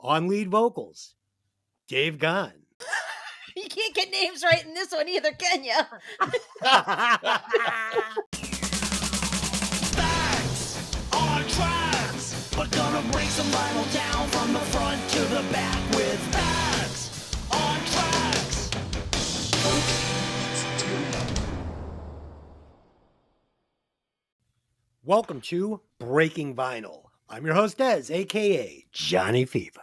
On lead vocals, Dave Gunn. You can't get names right in this one either, can you? Facts are tracks, but gonna break some vinyl down from the front to the back with facts on tracks. Welcome to Breaking Vinyl. I'm your host, Dez, aka Johnny Fever.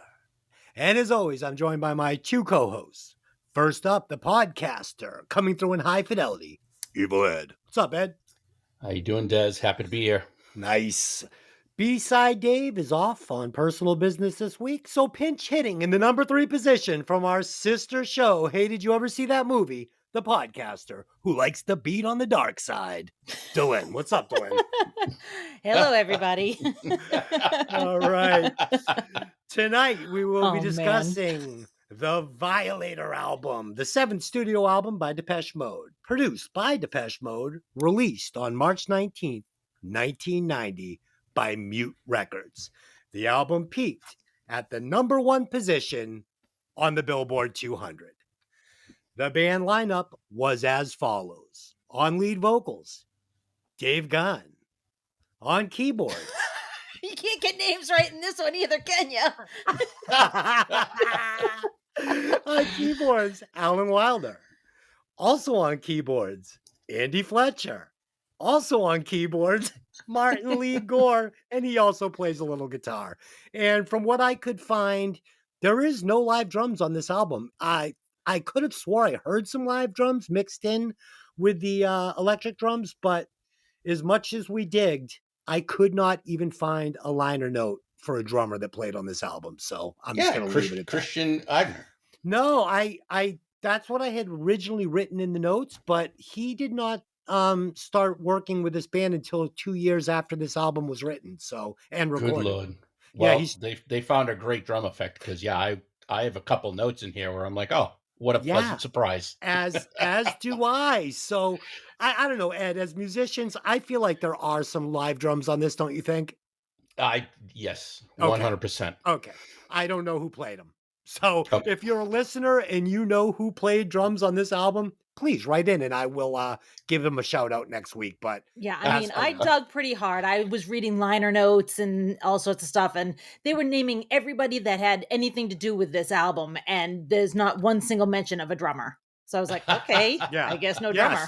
And as always, I'm joined by my two co-hosts. First up, the podcaster, coming through in high fidelity, Evil Ed. What's up, Ed? How you doing, Dez? Happy to be here. Nice. B-side Dave is off on personal business this week, so pinch hitting in the number 3 position from our sister show, Hey, Did You Ever See That Movie? The podcaster who likes to beat on the dark side, Delynn. What's up, Delynn? Hello, everybody. All right. Tonight, we will be Oh, discussing the Violator album, the 7th studio album by Depeche Mode, produced by Depeche Mode, released on March 19th, 1990 by Mute Records. The album peaked at the number 1 position on the Billboard 200. The band lineup was as follows. On lead vocals, Dave Gunn. On keyboards, You can't get names right in this one either, can you? on keyboards, Alan Wilder. Also on keyboards, Andy Fletcher. Also on keyboards, Martin Lee Gore, and he also plays a little guitar. And from what I could find, there is no live drums on this album. I could have swore I heard some live drums mixed in with the electric drums, but as much as we digged, I could not even find a liner note for a drummer that played on this album. So I'm just going to leave it at that. Christian Eigner. No, I that's what I had originally written in the notes, but he did not start working with this band until 2 years after this album was written. So and recorded. Good Lord. Yeah, Well, they found a great drum effect because I have a couple notes in here where I'm like, oh, what a pleasant surprise. As do I. So I don't know, Ed, as musicians, I feel like there are some live drums on this, don't you think? Yes, Okay. 100%. Okay. I don't know who played them. So Okay. if you're a listener and you know who played drums on this album, please write in and I will give them a shout out next week. But Yeah, I mean, I dug pretty hard. I was reading liner notes and all sorts of stuff, and they were naming everybody that had anything to do with this album, and there's not one single mention of a drummer. So I was like, okay, yeah, I guess no drummer.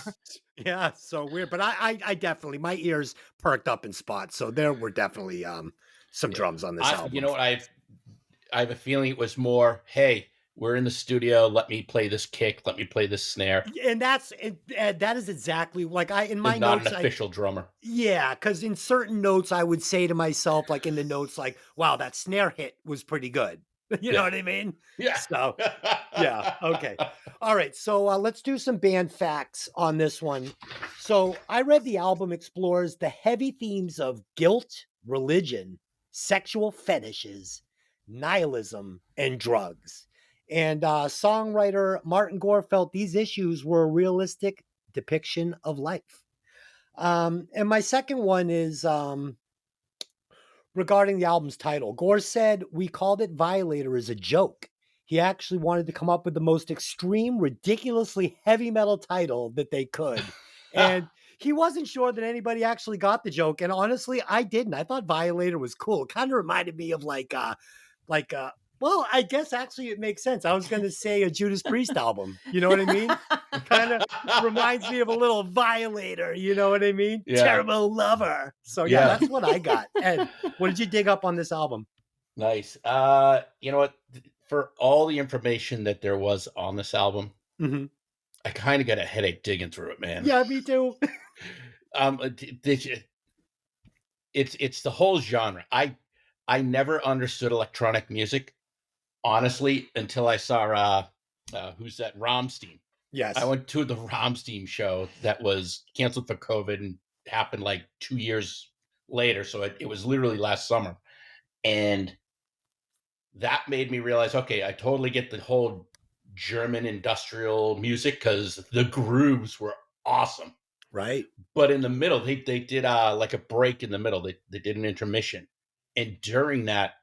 Yeah, so weird. But I definitely, my ears perked up in spots. So there were definitely some drums on this album. You know what? I have a feeling it was more, hey, we're in the studio. Let me play this kick. Let me play this snare. And that is exactly like in my not notes. An official drummer. Yeah, because in certain notes, I would say to myself, like in the notes, like, wow, that snare hit was pretty good. You know what I mean? Yeah. So, yeah. Okay. All right. So let's do some band facts on this one. So I read the album explores the heavy themes of guilt, religion, sexual fetishes, nihilism, and drugs. And songwriter Martin Gore felt these issues were a realistic depiction of life. And my second one is regarding the album's title. Gore said, "We called it Violator as a joke. He actually wanted to come up with the most extreme, ridiculously heavy metal title that they could." And he wasn't sure that anybody actually got the joke. And honestly, I didn't. I thought Violator was cool. It kind of reminded me of well, I guess actually it makes sense. I was going to say a Judas Priest album. You know what I mean? Kind of reminds me of a little Violator. You know what I mean? Yeah. Terrible Lover. So yeah, that's what I got. Ed, what did you dig up on this album? Nice. You know what? For all the information that there was on this album, I kind of got a headache digging through it, man. Yeah, me too. It's the whole genre. I never understood electronic music, honestly, until I saw who's that? Rammstein. Yes. I went to the Rammstein show that was canceled for COVID and happened like 2 years later. So it was literally last summer. And that made me realize, okay, I totally get the whole German industrial music because the grooves were awesome. Right. But in the middle, they did like a break in the middle. They did an intermission. And during that,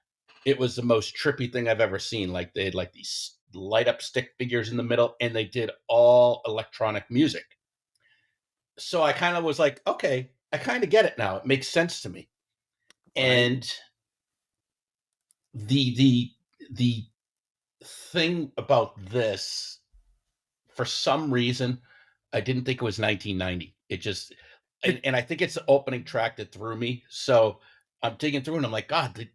it was the most trippy thing I've ever seen. Like they had like these light up stick figures in the middle, and they did all electronic music. So I kind of was like, okay, I kind of get it now. It makes sense to me. Right. And the thing about this, for some reason, I didn't think it was 1990. It just, and I think it's the opening track that threw me. So I'm digging through and I'm like, God,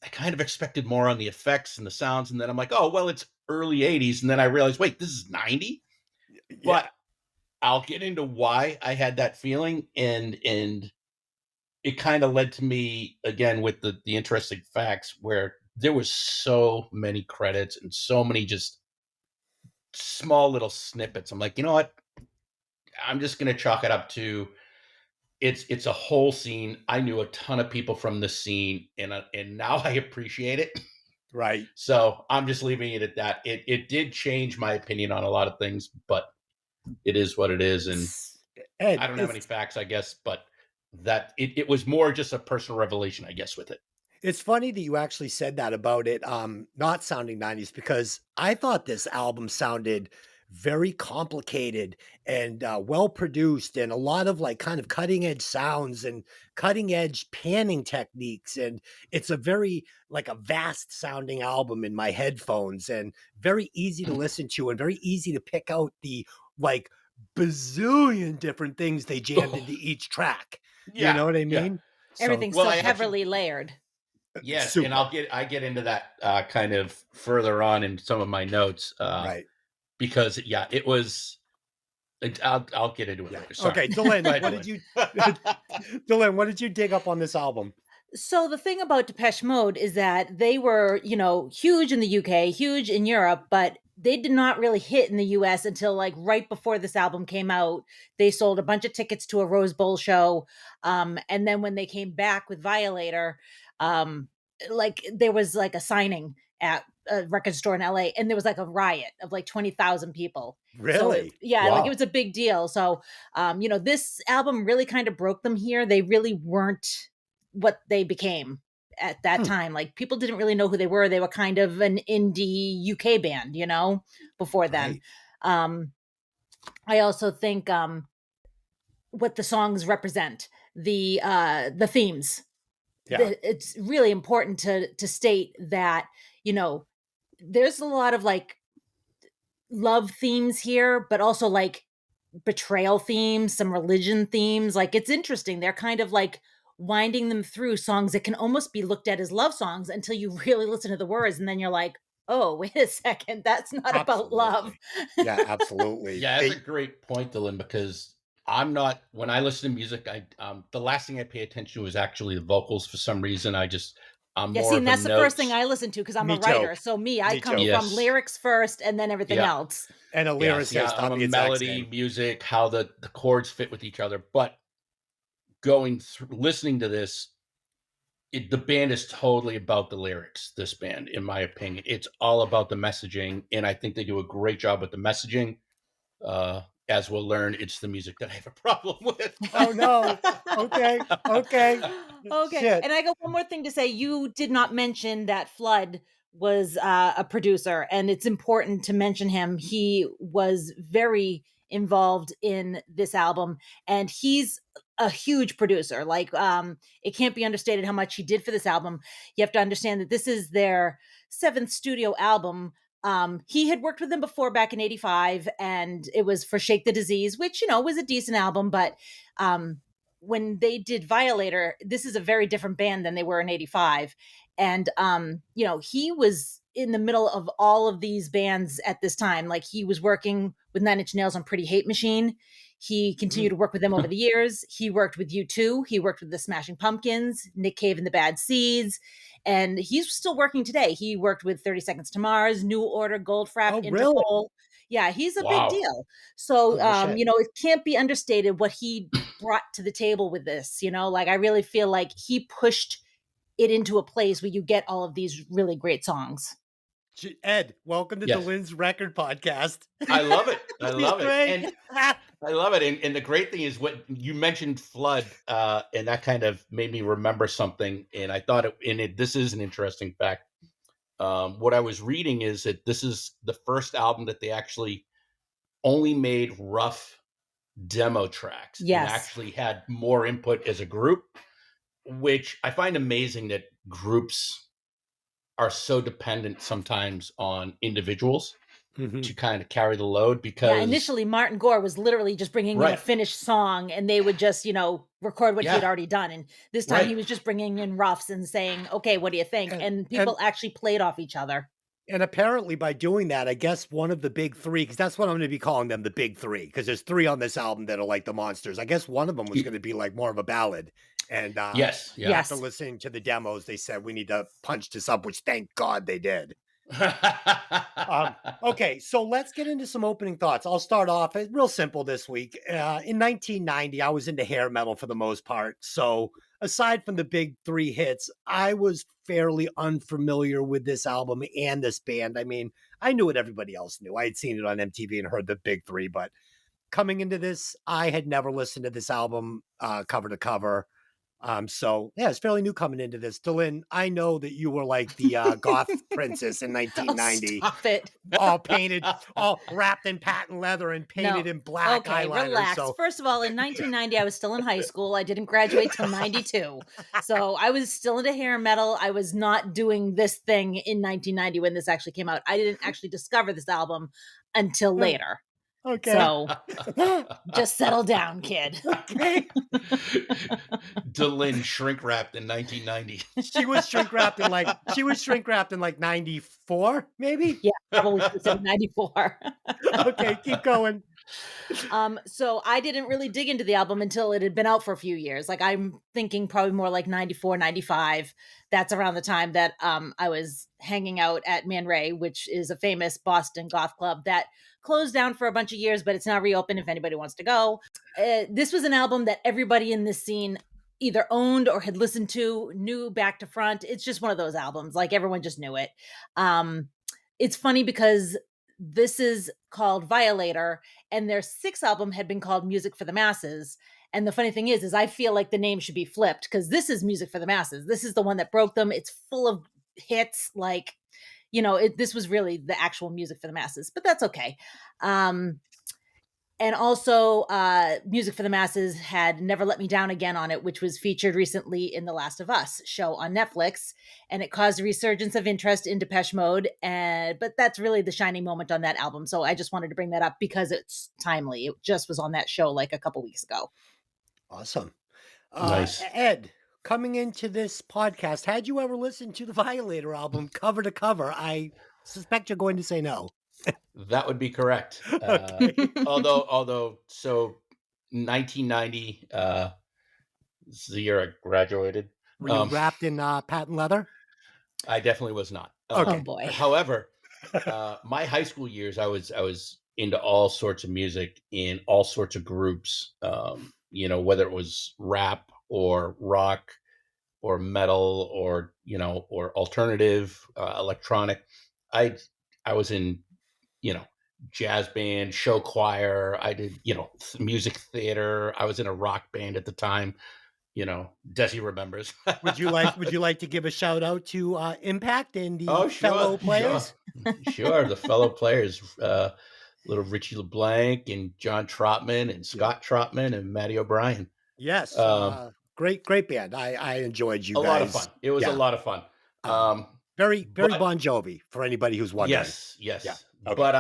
I kind of expected more on the effects and the sounds. And then I'm like, oh, well, it's early 80s. And then I realized, wait, this is 90? Yeah. But I'll get into why I had that feeling. And it kind of led to me, again, with the interesting facts, where there was so many credits and so many just small little snippets. I'm like, you know what? I'm just going to chalk it up to it's a whole scene. I knew a ton of people from the scene, and now I appreciate it. Right. So I'm just leaving it at that. It did change my opinion on a lot of things, but it is what it is. And Ed, I don't have any facts, I guess, but that it was more just a personal revelation, I guess, with it. It's funny that you actually said that about it not sounding 90s, because I thought this album sounded very complicated and well produced, and a lot of like kind of cutting edge sounds and cutting edge panning techniques, and it's a very like a vast sounding album in my headphones, and very easy to listen to and very easy to pick out the like bazillion different things they jammed into each track. Yeah, You know what I yeah. mean? Everything's Well, so I actually- heavily layered. Yes, Super. and I get into that kind of further on in some of my notes, Right. because it was. I'll get into it later. Sorry. Okay, Delynn, Go ahead, what did you Delynn, what did you dig up on this album? So the thing about Depeche Mode is that they were, huge in the UK, huge in Europe, but they did not really hit in the US until like right before this album came out. They sold a bunch of tickets to a Rose Bowl show. And then when they came back with Violator, like there was like a signing at a record store in LA, and there was like a riot of like 20,000 people. So Really? like Wow. it was a big deal. So, this album really kind of broke them here. They really weren't what they became at that time. Like people didn't really know who they were. They were kind of an indie UK band, before then. Right. I also think what the songs represent, the themes. Yeah. It's really important to state that, there's a lot of like love themes here, but also like betrayal themes, some religion themes. Like it's interesting. They're kind of like winding them through songs that can almost be looked at as love songs until you really listen to the words, and then you're like, oh, wait a second, that's not about love. Yeah, absolutely. Yeah, that's a great point, Delynn, because I'm not, when I listen to music, the last thing I pay attention to is actually the vocals for some reason. I'm more of that's a the first thing I listen to because I'm Me a writer. too. So I Me come too. from Yes. lyrics first and then everything Yeah. else. And a Yes, lyricist, I'm I'm a the exact melody, same. music, how the chords fit with each other. But going through, listening to this, the band is totally about the lyrics. This band, in my opinion, it's all about the messaging, and I think they do a great job with the messaging. As we'll learn, it's the music that I have a problem with. Oh no. Okay. Okay. Okay. Shit. And I got one more thing to say. You did not mention that Flood was a producer, and it's important to mention him. He was very involved in this album, and he's a huge producer. Like, it can't be understated how much he did for this album. You have to understand that this is their 7th studio album. He had worked with them before back in 85, and it was for Shake the Disease, which, was a decent album. But when they did Violator, this is a very different band than they were in 85. And, he was in the middle of all of these bands at this time. Like he was working with Nine Inch Nails on Pretty Hate Machine. He continued to work with them over the years. He worked with U2. He worked with the Smashing Pumpkins, Nick Cave and the Bad Seeds. And he's still working today. He worked with 30 Seconds to Mars, New Order, Goldfrapp, Oh, Interpol. really? Yeah, he's a Wow. big deal. So, Holy shit. it can't be understated what he brought to the table with this. Like I really feel like he pushed it into a place where you get all of these really great songs. Ed, welcome to Yes. Delynn's record podcast. I love it. I love it. Great. And I love it. And the great thing is what you mentioned flood, and that kind of made me remember something. And I thought this is an interesting fact. What I was reading is that this is the first album that they actually only made rough demo tracks and Yes. actually had more input as a group, which I find amazing that groups are so dependent sometimes on individuals to kind of carry the load, because Yeah, initially Martin Gore was literally just bringing in a Right. finished song, and they would just, record what he had Yeah. already done. And this time Right. he was just bringing in roughs and saying, okay, what do you think? And people actually played off each other. And apparently by doing that, I guess one of the big three, because that's what I'm going to be calling them, the big three, because there's three on this album that are like the monsters. I guess one of them was going to be like more of a ballad. And Yes. Yeah. Yes. after listening to the demos, they said we need to punch this up, which thank God they did. Okay, so let's get into some opening thoughts. I'll start off real simple this week. In 1990, I was into hair metal for the most part. So aside from the big three hits, I was fairly unfamiliar with this album and this band. I mean, I knew what everybody else knew. I had seen it on MTV and heard the big three, but coming into this, I had never listened to this album cover to cover. So yeah, it's fairly new coming into this. Delynn, I know that you were like the goth princess in 1990, Stop it. all painted, all wrapped in patent leather and painted in black Okay, eyeliner. relax. So First of all, in 1990, I was still in high school. I didn't graduate till 92. So I was still into hair metal. I was not doing this thing in 1990 when this actually came out. I didn't actually discover this album until later. okay, So just settle down, kid. okay. Delynn shrink wrapped in 1990. She was shrink wrapped in like 94, maybe. Yeah, probably 94. Okay, keep going. So I didn't really dig into the album until it had been out for a few years. Like I'm thinking probably more like 94, 95. That's around the time that I was hanging out at Man Ray, which is a famous Boston goth club that closed down for a bunch of years, but it's now reopened if anybody wants to go. This was an album that everybody in this scene either owned or had listened to, knew back to front. It's just one of those albums. Like everyone just knew it. It's funny because this is called Violator, and their sixth album had been called Music for the Masses. And the funny thing is I feel like the name should be flipped because this is Music for the Masses. This is the one that broke them. It's full of hits. Like, this was really the actual Music for the Masses, but that's okay. And also, Music for the Masses had Never Let Me Down Again on it, which was featured recently in The Last of Us show on Netflix. And it caused a resurgence of interest in Depeche Mode. But that's really the shining moment on that album. So I just wanted to bring that up because it's timely. It just was on that show like a couple weeks ago. Awesome. Nice. Ed, coming into this podcast, had you ever listened to the Violator album cover to cover? I suspect you're going to say no. That would be correct. Although, so 1990 is the year I graduated. Were you wrapped in patent leather? I definitely was not. Oh boy. However, my high school years, I was into all sorts of music in all sorts of groups. Whether it was rap or rock or metal or or alternative, electronic. I was in jazz band, show choir. I did music theater. I was in a rock band at the time. Desi remembers. Would you like to give a shout out to Impact and the Sure, fellow players? Sure, the fellow players, little Richie LeBlanc and John Trotman and Scott Trotman and Matty O'Brien. Yes, great band. I enjoyed you guys. A lot of fun. It was a lot of fun. Very Bon Jovi for anybody who's wondering. Yes. Yeah. Okay. But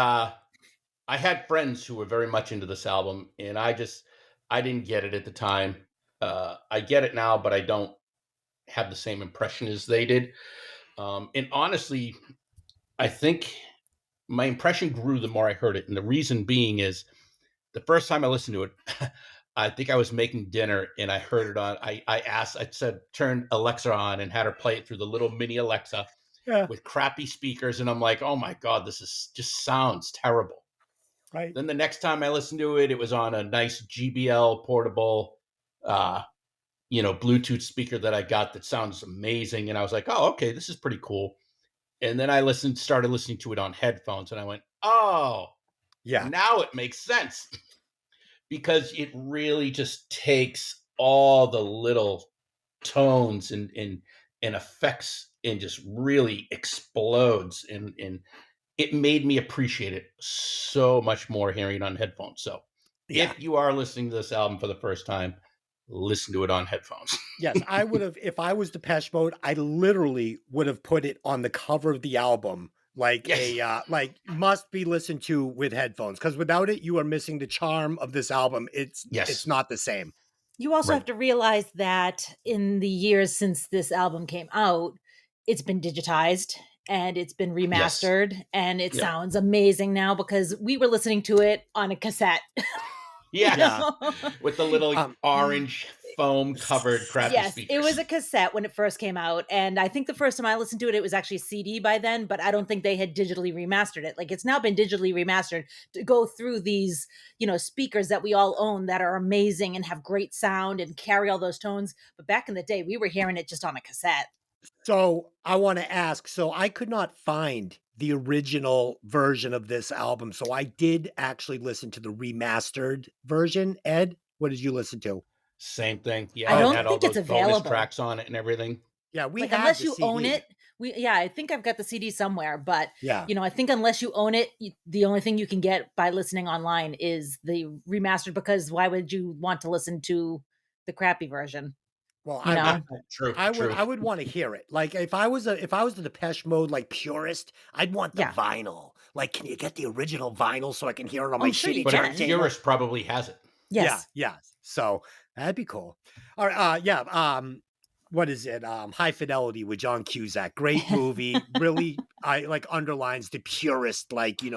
I had friends who were very much into this album, and I didn't get it at the time. I get it now, but I don't have the same impression as they did. And honestly, I think my impression grew the more I heard it. And the reason being is the first time I listened to it, I think I was making dinner and I heard it on. I said, turn Alexa on and had her play it through the little mini Alexa with crappy speakers. And I'm like, oh my God, this is just sounds terrible. Right. Then the next time I listened to it, it was on a nice GBL portable, Bluetooth speaker that I got that sounds amazing. And I was like, oh, okay, this is pretty cool. And then I started listening to it on headphones, and I went, oh, Yeah. now it makes sense. Because it really just takes all the little tones and effects and just really explodes. And it made me appreciate it so much more hearing it on headphones. So Yeah. if you are listening to this album for the first time, listen to it on headphones. Yes, I would have, if I was Depeche Mode, I literally would have put it on the cover of the album, like Yes. like must be listened to with headphones, because without it, you are missing the charm of this album. It's Yes. not the same. You also Right. have to realize that in the years since this album came out, it's been digitized and it's been remastered and it Yeah. sounds amazing now because we were listening to it on a cassette. Yeah. Yeah. With the little orange foam covered crappy Yes, speakers. it was a cassette when it first came out. And I think the first time I listened to it, it was actually a CD by then, but I don't think they had digitally remastered it. Like it's now been digitally remastered to go through these, speakers that we all own that are amazing and have great sound and carry all those tones. But back in the day, we were hearing it just on a cassette. So I want to ask, so I could not find the original version of this album. So I did actually listen to the remastered version. Ed, what did you listen to? Same thing. Yeah, I it don't had all think it's those bonus available. tracks on it and everything. Yeah, we Like had unless the you own CD. it, I think I've got the CD somewhere, but Yeah. I think unless you own it, the only thing you can get by listening online is the remastered, because why would you want to listen to the crappy version? Well, You know? True. I would want to hear it. Like if I was the Depeche Mode like purist, I'd want the Yeah. vinyl. Like, can you get the original vinyl so I can hear it on my I'm sure shitty you But a can. turntable? purist probably has it. Yes. Yeah. So that'd be cool. All right. Yeah. What is it? High Fidelity with John Cusack. Great movie. Really, I like underlines the purist, like, Yeah.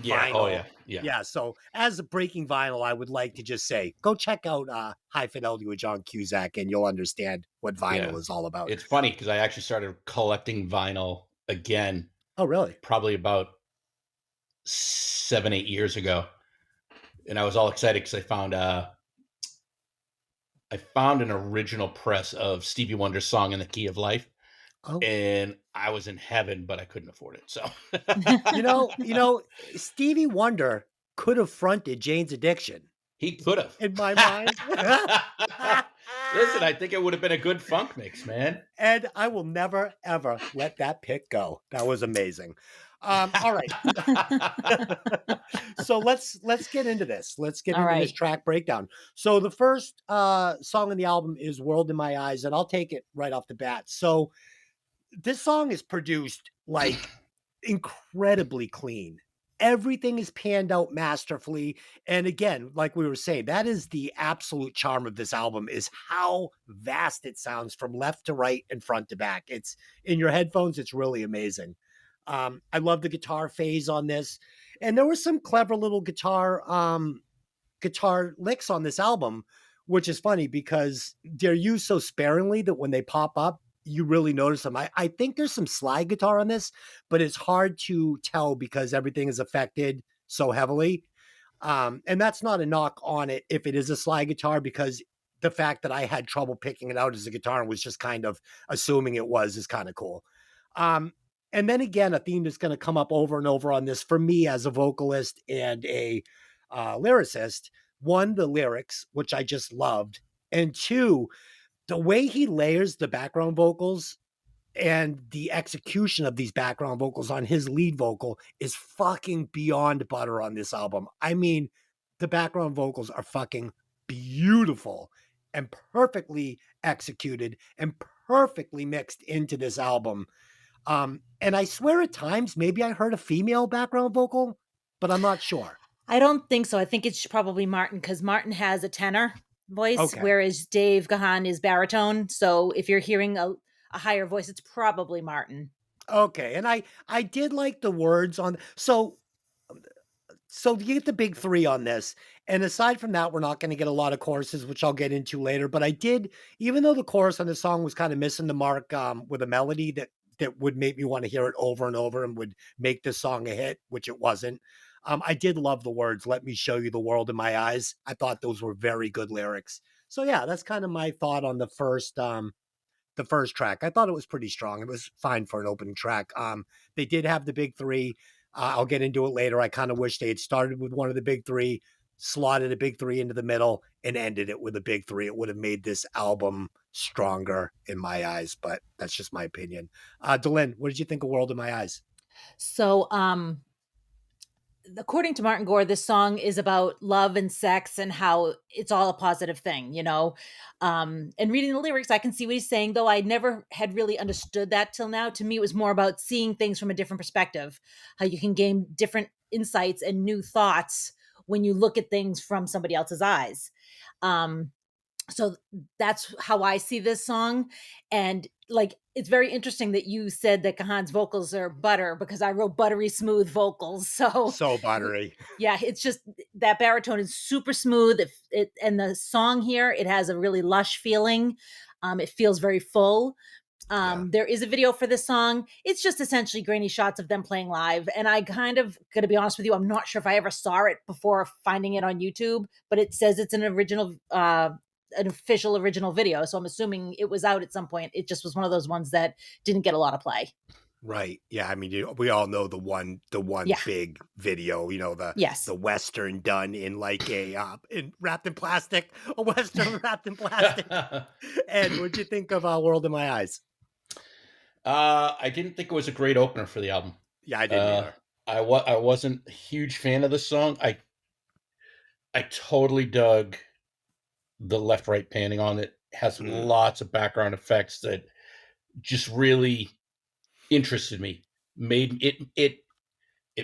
vinyl. Oh yeah. Yeah. So as a breaking vinyl, I would like to just say, go check out High Fidelity with John Cusack and you'll understand what vinyl Yeah. is all about. It's funny because I actually started collecting vinyl again Oh, really? probably about 7-8 years ago, and I was all excited because I found an original press of Stevie Wonder's song "In the Key of Life," Oh, and I was in heaven, but I couldn't afford it. So you know, Stevie Wonder could have fronted Jane's Addiction he could have. in my mind. Listen, I think it would have been a good funk mix, man. And I will never, ever let that pick go. That was amazing. All right. So let's get into this. Let's get All into this right. track breakdown. So the first song on the album is World in My Eyes, and I'll take it right off the bat. So this song is produced like incredibly clean. Everything is panned out masterfully. And again, like we were saying, that is the absolute charm of this album, is how vast it sounds from left to right and front to back. It's in your headphones. It's really amazing. I love the guitar phase on this. And there were some clever little guitar licks on this album, which is funny because they're used so sparingly that when they pop up, you really notice them. I think there's some slide guitar on this, but it's hard to tell because everything is affected so heavily. And that's not a knock on it if it is a slide guitar, because the fact that I had trouble picking it out as a guitar and was just kind of assuming it was is kind of cool. And then again, a theme that's going to come up over and over on this for me as a vocalist and a lyricist. One, the lyrics, which I just loved. And two, the way he layers the background vocals and the execution of these background vocals on his lead vocal is fucking beyond butter on this album. I mean, the background vocals are fucking beautiful and perfectly executed and perfectly mixed into this album. And I swear at times, maybe I heard a female background vocal, but I'm not sure. I don't think so. I think it's probably Martin, because Martin has a tenor voice, Okay. whereas Dave Gahan is baritone. So if you're hearing a higher voice, it's probably Martin. Okay. And I did like the words on, so you get the big three on this. And aside from that, we're not going to get a lot of choruses, which I'll get into later. But I did, even though the chorus on the song was kind of missing the mark with a melody that would make me want to hear it over and over and would make this song a hit, which it wasn't. I did love the words, "Let me show you the world in my eyes." I thought those were very good lyrics. So yeah, that's kind of my thought on the first the first track. I thought it was pretty strong. It was fine for an opening track. They did have the big three. I'll get into it later. I kind of wish they had started with one of the big three, slotted a big three into the middle, and ended it with a big three. It would have made this album stronger in my eyes, but that's just my opinion. Delynn, what did you think of World in My Eyes? So, according to Martin Gore, this song is about love and sex and how it's all a positive thing, you know? And reading the lyrics, I can see what he's saying, though I never had really understood that till now. To me, it was more about seeing things from a different perspective, how you can gain different insights and new thoughts when you look at things from somebody else's eyes. So that's how I see this song. And like, it's very interesting that you said that Kahan's vocals are butter, because I wrote buttery smooth vocals. So buttery. Yeah, it's just that baritone is super smooth. And the song here, it has a really lush feeling. It feels very full. There is a video for this song. It's just essentially grainy shots of them playing live. And I kind of, gonna be honest with you, I'm not sure if I ever saw it before finding it on YouTube, but it says it's an official original video. So I'm assuming it was out at some point. It just was one of those ones that didn't get a lot of play. Right. Yeah. I mean, we all know the one big video, you know, the Western done in like wrapped in plastic, a Western wrapped in plastic. And what'd you think of World in My Eyes? I didn't think it was a great opener for the album. Yeah, I didn't either. I wasn't a huge fan of the song. I totally dug the left-right panning on it. Has lots of background effects that just really interested me. It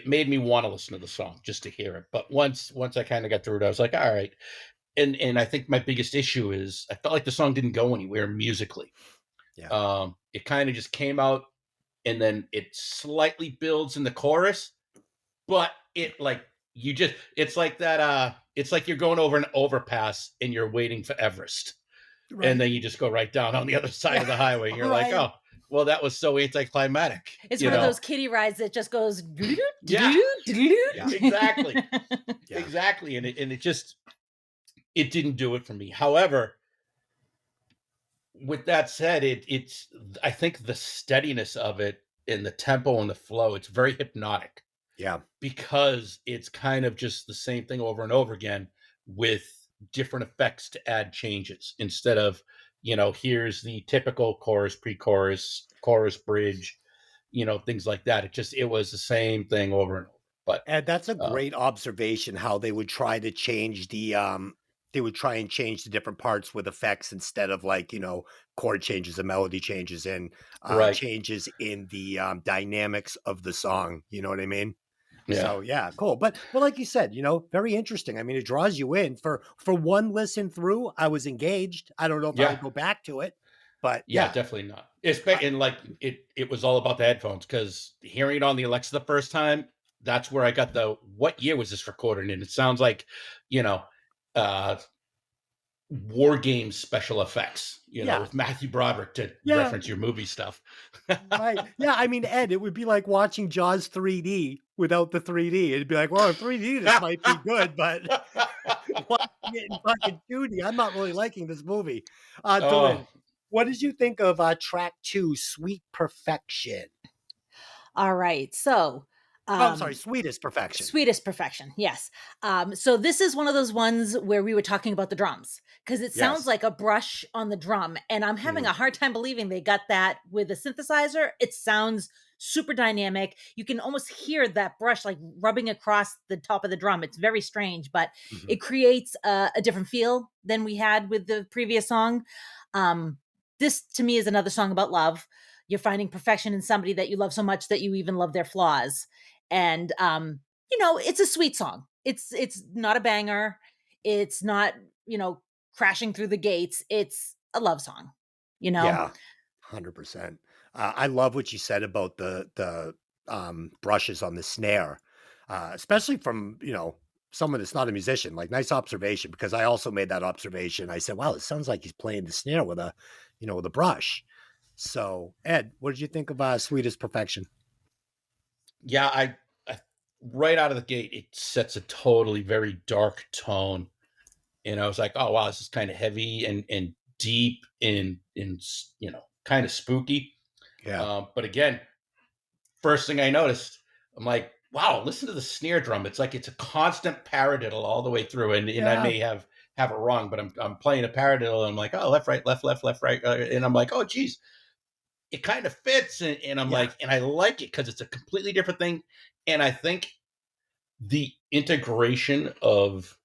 made me want to listen to the song just to hear it. But once I kind of got through it, I was like, all right. And I think my biggest issue is I felt like the song didn't go anywhere musically. Yeah. It kind of just came out, and then it slightly builds in the chorus, but it's like that. It's like you're going over an overpass and you're waiting for Everest, right. And then you just go right down on the other side of the highway. And you're like, oh, well, that was so anticlimactic. It's one of those kiddie rides that just goes. Yeah, exactly, exactly. And it didn't do it for me. However, with that said, it's I think the steadiness of it and the tempo and the flow, it's very hypnotic. Yeah. Because it's kind of just the same thing over and over again with different effects to add changes instead of, here's the typical chorus, pre-chorus, chorus, bridge, things like that. It was the same thing over and over. But and that's a great observation, how they would try to change they would try and change the different parts with effects instead of chord changes and melody changes and changes in the dynamics of the song. You know what I mean? Yeah. So yeah, cool. But like you said, very interesting. I mean, it draws you in. For one listen through, I was engaged. I don't know if I would go back to it, but yeah, definitely not. And it was all about the headphones, because hearing it on the Alexa the first time, that's where I got what year was this recorded in? It sounds like, War Games special effects, with Matthew Broderick to reference your movie stuff. Right. Yeah. I mean, Ed, it would be like watching Jaws 3D without the 3D. It'd be like, well, in 3D, this might be good, but watching it in fucking 2D, I'm not really liking this movie. Delynn, what did you think of track 2, Sweet Perfection? All right. So, I'm sorry, Sweetest Perfection. Sweetest Perfection, yes. So this is one of those ones where we were talking about the drums, because it sounds like a brush on the drum, and I'm having a hard time believing they got that with a synthesizer. It sounds super dynamic. You can almost hear that brush like rubbing across the top of the drum. It's very strange, but it creates a different feel than we had with the previous song. This, to me, is another song about love. You're finding perfection in somebody that you love so much that you even love their flaws. And, it's a sweet song. It's not a banger. It's not, crashing through the gates. It's a love song, Yeah, 100%. I love what you said about the brushes on the snare, especially from, someone that's not a musician. Like, nice observation, because I also made that observation. I said, wow, it sounds like he's playing the snare with a brush. So, Ed, what did you think of Sweetest Perfection? Yeah, I right out of the gate, it sets a totally very dark tone. And I was like, oh, wow, this is kind of heavy and deep and kind of spooky. Yeah. But again, first thing I noticed, I'm like, wow, listen to the snare drum. It's like it's a constant paradiddle all the way through. And I may have it wrong, but I'm playing a paradiddle and I'm like, oh, left, right, left, left, left, right. And I'm like, oh, geez, it kind of fits. And I'm like, and I like it because it's a completely different thing. And I think the integration of,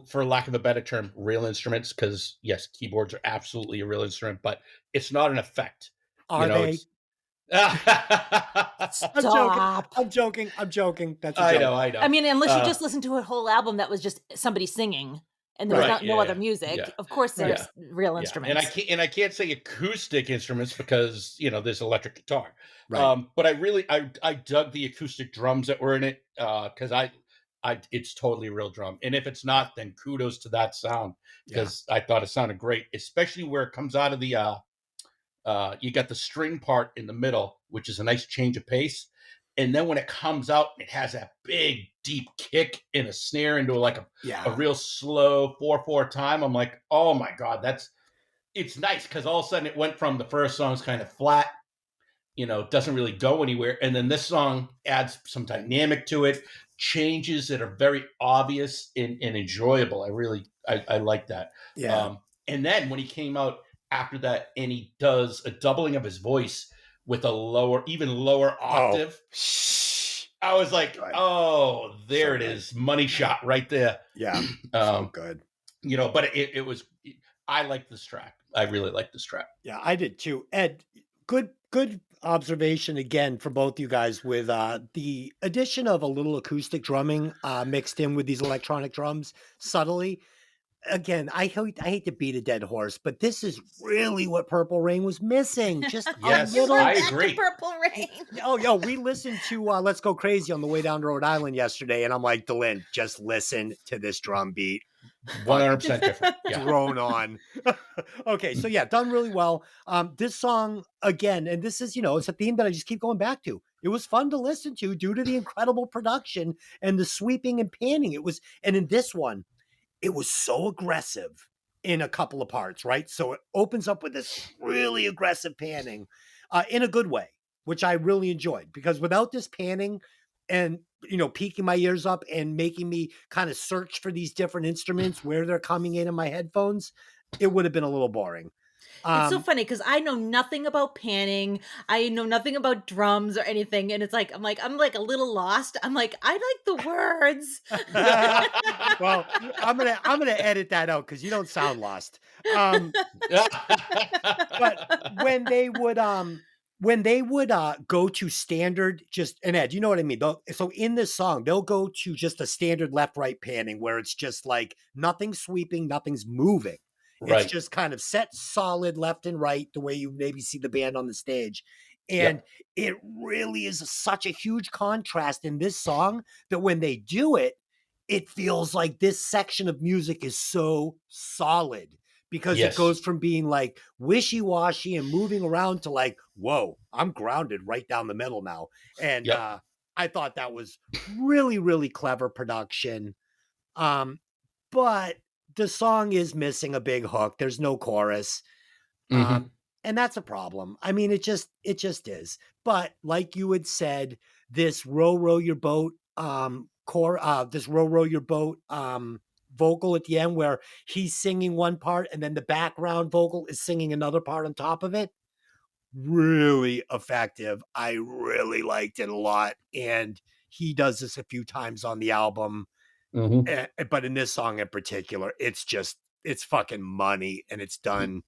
for lack of a better term, real instruments, because yes, keyboards are absolutely a real instrument, but it's not an effect. Are they? Stop. I'm joking. That's a joke. I know. I mean, unless you just listen to a whole album that was just somebody singing and there was no other music. Yeah. Of course, there's real instruments. And I can't say acoustic instruments because there's electric guitar. Right. But I dug the acoustic drums that were in it because it's totally a real drum. And if it's not, then kudos to that sound because I thought it sounded great, especially where it comes out of the. You got the string part in the middle, which is a nice change of pace. And then when it comes out, it has that big, deep kick in a snare into like a real slow 4/4 time. I'm like, oh my God, it's nice because all of a sudden it went from the first song's kind of flat, doesn't really go anywhere. And then this song adds some dynamic to it, changes that are very obvious and enjoyable. I like that. Yeah. And then when he came out after that and he does a doubling of his voice with a even lower octave. I was like, oh, there it is. Money shot right there. Yeah. So good. But it was, I like this track. I really like this track. Yeah, I did too. Ed, good observation again for both you guys with the addition of a little acoustic drumming mixed in with these electronic drums subtly. Again, I hate to beat a dead horse, but this is really what Purple Rain was missing. Just yes, a little. I agree. Purple Rain. We listened to Let's Go Crazy on the way down to Rhode Island yesterday, and I'm like, Delynn, just listen to this drum beat. 100% different. Yeah. Drone on. Okay, so done really well. This song again, and this is it's a theme that I just keep going back to. It was fun to listen to due to the incredible production and the sweeping and panning. And in this one, it was so aggressive in a couple of parts, right? So it opens up with this really aggressive panning in a good way, which I really enjoyed because without this panning and, peeking my ears up and making me kind of search for these different instruments, where they're coming in my headphones, it would have been a little boring. It's so funny because I know nothing about panning. I know nothing about drums or anything. And it's like, I'm like a little lost. I'm like, I like the words. Well, I'm gonna edit that out because you don't sound lost. But when they would go to standard, and Ed, you know what I mean? So in this song, they'll go to just a standard left-right panning where it's just like nothing's sweeping, nothing's moving. Right. It's just kind of set solid left and right, the way you maybe see the band on the stage. And it really is such a huge contrast in this song that when they do it, it feels like this section of music is so solid because it goes from being like wishy-washy and moving around to like, whoa, I'm grounded right down the middle now. And I thought that was really, really clever production. But the song is missing a big hook. There's no chorus. And that's a problem. I mean, it just is. But like you had said, this row your boat vocal at the end where he's singing one part and then the background vocal is singing another part on top of it. Really effective. I really liked it a lot. And he does this a few times on the album. But in this song in particular, it's fucking money and it's done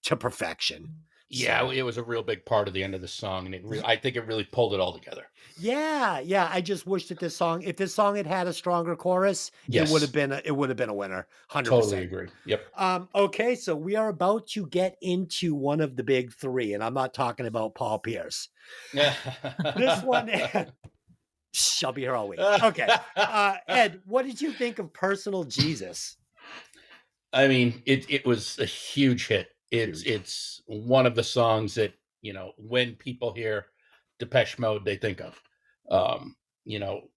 to perfection. Yeah, So, it was a real big part of the end of the song, and I think it really pulled it all together. yeah. I just wish that if this song had had a stronger chorus, it would have been a winner. 100%. Totally agree. Yep. Okay, so we are about to get into one of the big three, and I'm not talking about Paul Pierce. This one. I'll be here all week. Okay. Ed, what did you think of Personal Jesus? I mean, it was a huge hit. It's one of the songs that, when people hear Depeche Mode, they think of.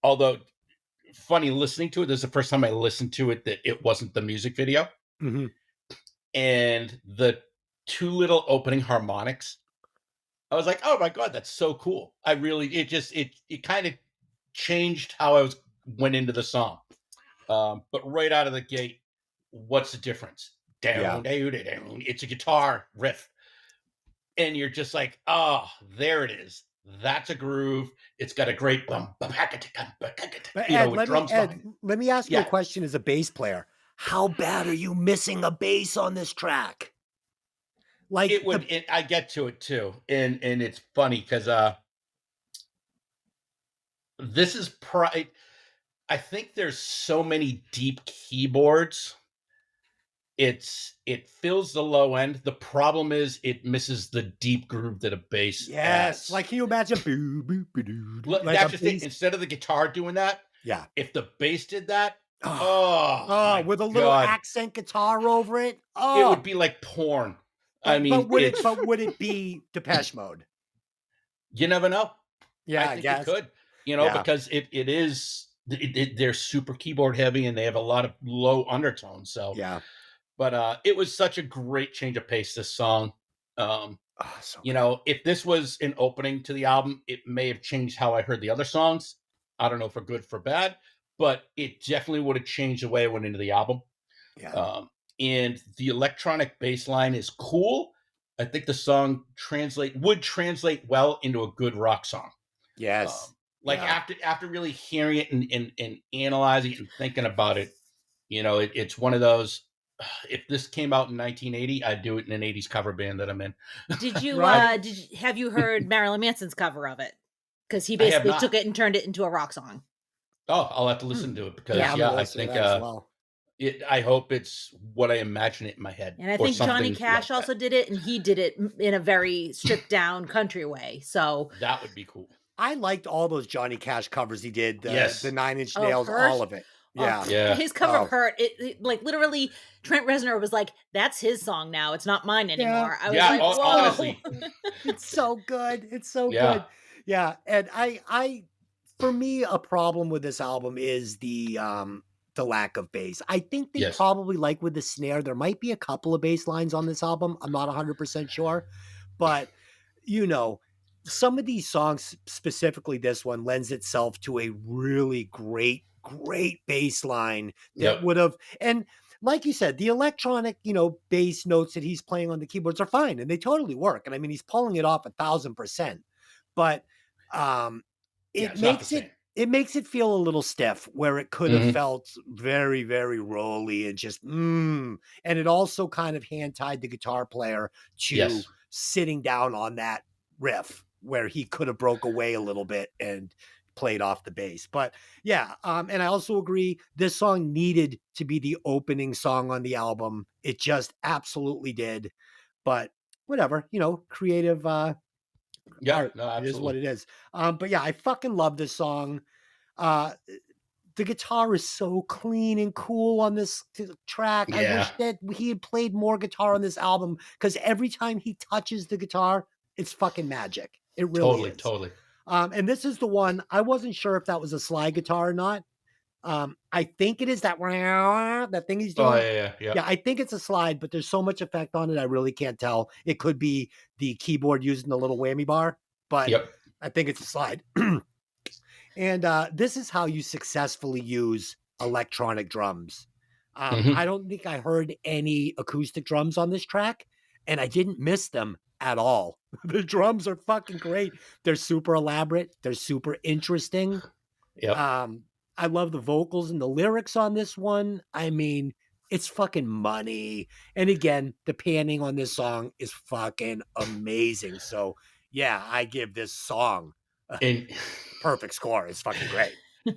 Although funny listening to it, this is the first time I listened to it that it wasn't the music video. Mm-hmm. And the two little opening harmonics, I was like, oh my God, that's so cool. It kind of changed how I went into the song. But right out of the gate, what's the difference? Yeah. Down, down, down. It's a guitar riff. And you're just like, oh, there it is. That's a groove. It's got a great bum, But you know, Ed, with drums behind. let me ask you a Yeah. question as a bass player. How bad are you missing a bass on this track? Like I get to it too. And it's funny because this is I think there's so many deep keyboards. It fills the low end. The problem is it misses the deep groove that a bass adds. Like, can you imagine? Look, Like that's a just it. bass? Instead of the guitar doing that, Yeah. if the bass did that, with a little God, accent guitar over it. it would be like porn. I mean, but would it be Depeche Mode? You never know. Yeah, I think guess. it could. You know, Yeah. because they're super keyboard heavy and they have a lot of low undertones. So Yeah. But it was such a great change of pace, this song. So You know, if this was an opening to the album, it may have changed how I heard the other songs. I don't know for good, for bad, but it definitely would have changed the way I went into the album. Yeah. And the electronic bass line is cool. I think the song would translate well into a good rock song. Yes. After really hearing it and analyzing it and thinking about it, you know, it's one of those. If this came out in 1980, I'd do it in an 80s cover band that I'm in. Did you Right. have you heard Marilyn Manson's cover of it? Because he basically took it and turned it into a rock song. Oh, I'll have to listen to it because I think I hope it's what I imagine it in my head. And I think Johnny Cash also did it, and he did it in a very stripped down country way. So that would be cool. I liked all those Johnny Cash covers he did. The 9 Inch Nails, Hurt? all of it. Yeah. His cover of Hurt. It like literally Trent Reznor was like, that's his song now. It's not mine anymore. I was like, whoa. Honestly. It's so good. It's so good. Yeah. And I for me, a problem with this album is the lack of bass. I think they probably, like with the snare, there might be a couple of bass lines on this album. I'm not 100% sure. But, you know, some of these songs, specifically this one, lends itself to a really great bass line that would have, and like you said, the electronic, you know, bass notes that he's playing on the keyboards are fine and they totally work. And I mean, he's pulling it off 1,000%, but it makes it feel a little stiff where it could have felt very, very rolly and just, and it also kind of hand-tied the guitar player to sitting down on that riff where he could have broke away a little bit and played off the bass. But yeah, and I also agree this song needed to be the opening song on the album. It just absolutely did. But whatever, you know, creative art, it is what it is. But yeah, I fucking love this song. The guitar is so clean and cool on this track. I wish that he had played more guitar on this album, because every time he touches the guitar, it's fucking magic. It really is. Totally. And this is the one, I wasn't sure if that was a slide guitar or not. I think it is that thing he's doing. Oh, yeah. I think it's a slide, but there's so much effect on it, I really can't tell. It could be the keyboard using the little whammy bar, but I think it's a slide. And this is how you successfully use electronic drums. I don't think I heard any acoustic drums on this track, and I didn't miss them at all. The drums are fucking great. They're super elaborate. They're super interesting. I love the vocals and the lyrics on this one. I mean, it's fucking money. And again, the panning on this song is fucking amazing. So yeah, I give this song a perfect score. It's fucking great.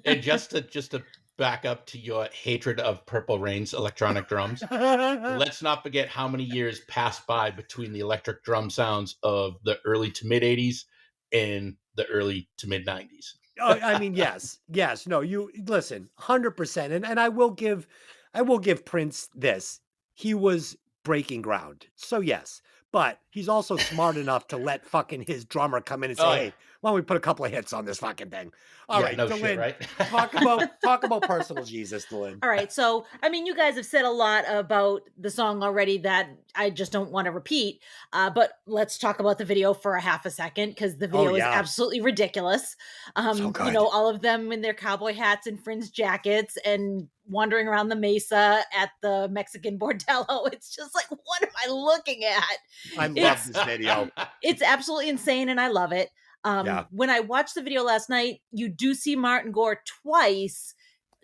And just to back up to your hatred of Purple Rain's electronic drums, let's not forget how many years passed by between the electric drum sounds of the early to mid 80s and the early to mid 90s. I mean, yes. No, you listen, 100%. And I will give Prince this. He was breaking ground. So yes, but he's also smart enough to let fucking his drummer come in and say, hey, Why don't we put a couple of hits on this fucking thing? All Yeah, right, no Delynn, shit, right? talk about personal Jesus, Delynn. All right. So, I mean, you guys have said a lot about the song already that I just don't want to repeat. But let's talk about the video for a half a second because the video is yeah. absolutely ridiculous. So good. You know, all of them in their cowboy hats and fringe jackets and wandering around the mesa at the Mexican bordello. It's just like, what am I looking at? I love this video. It's absolutely insane and I love it. Yeah. When I watched the video last night, you do see Martin Gore twice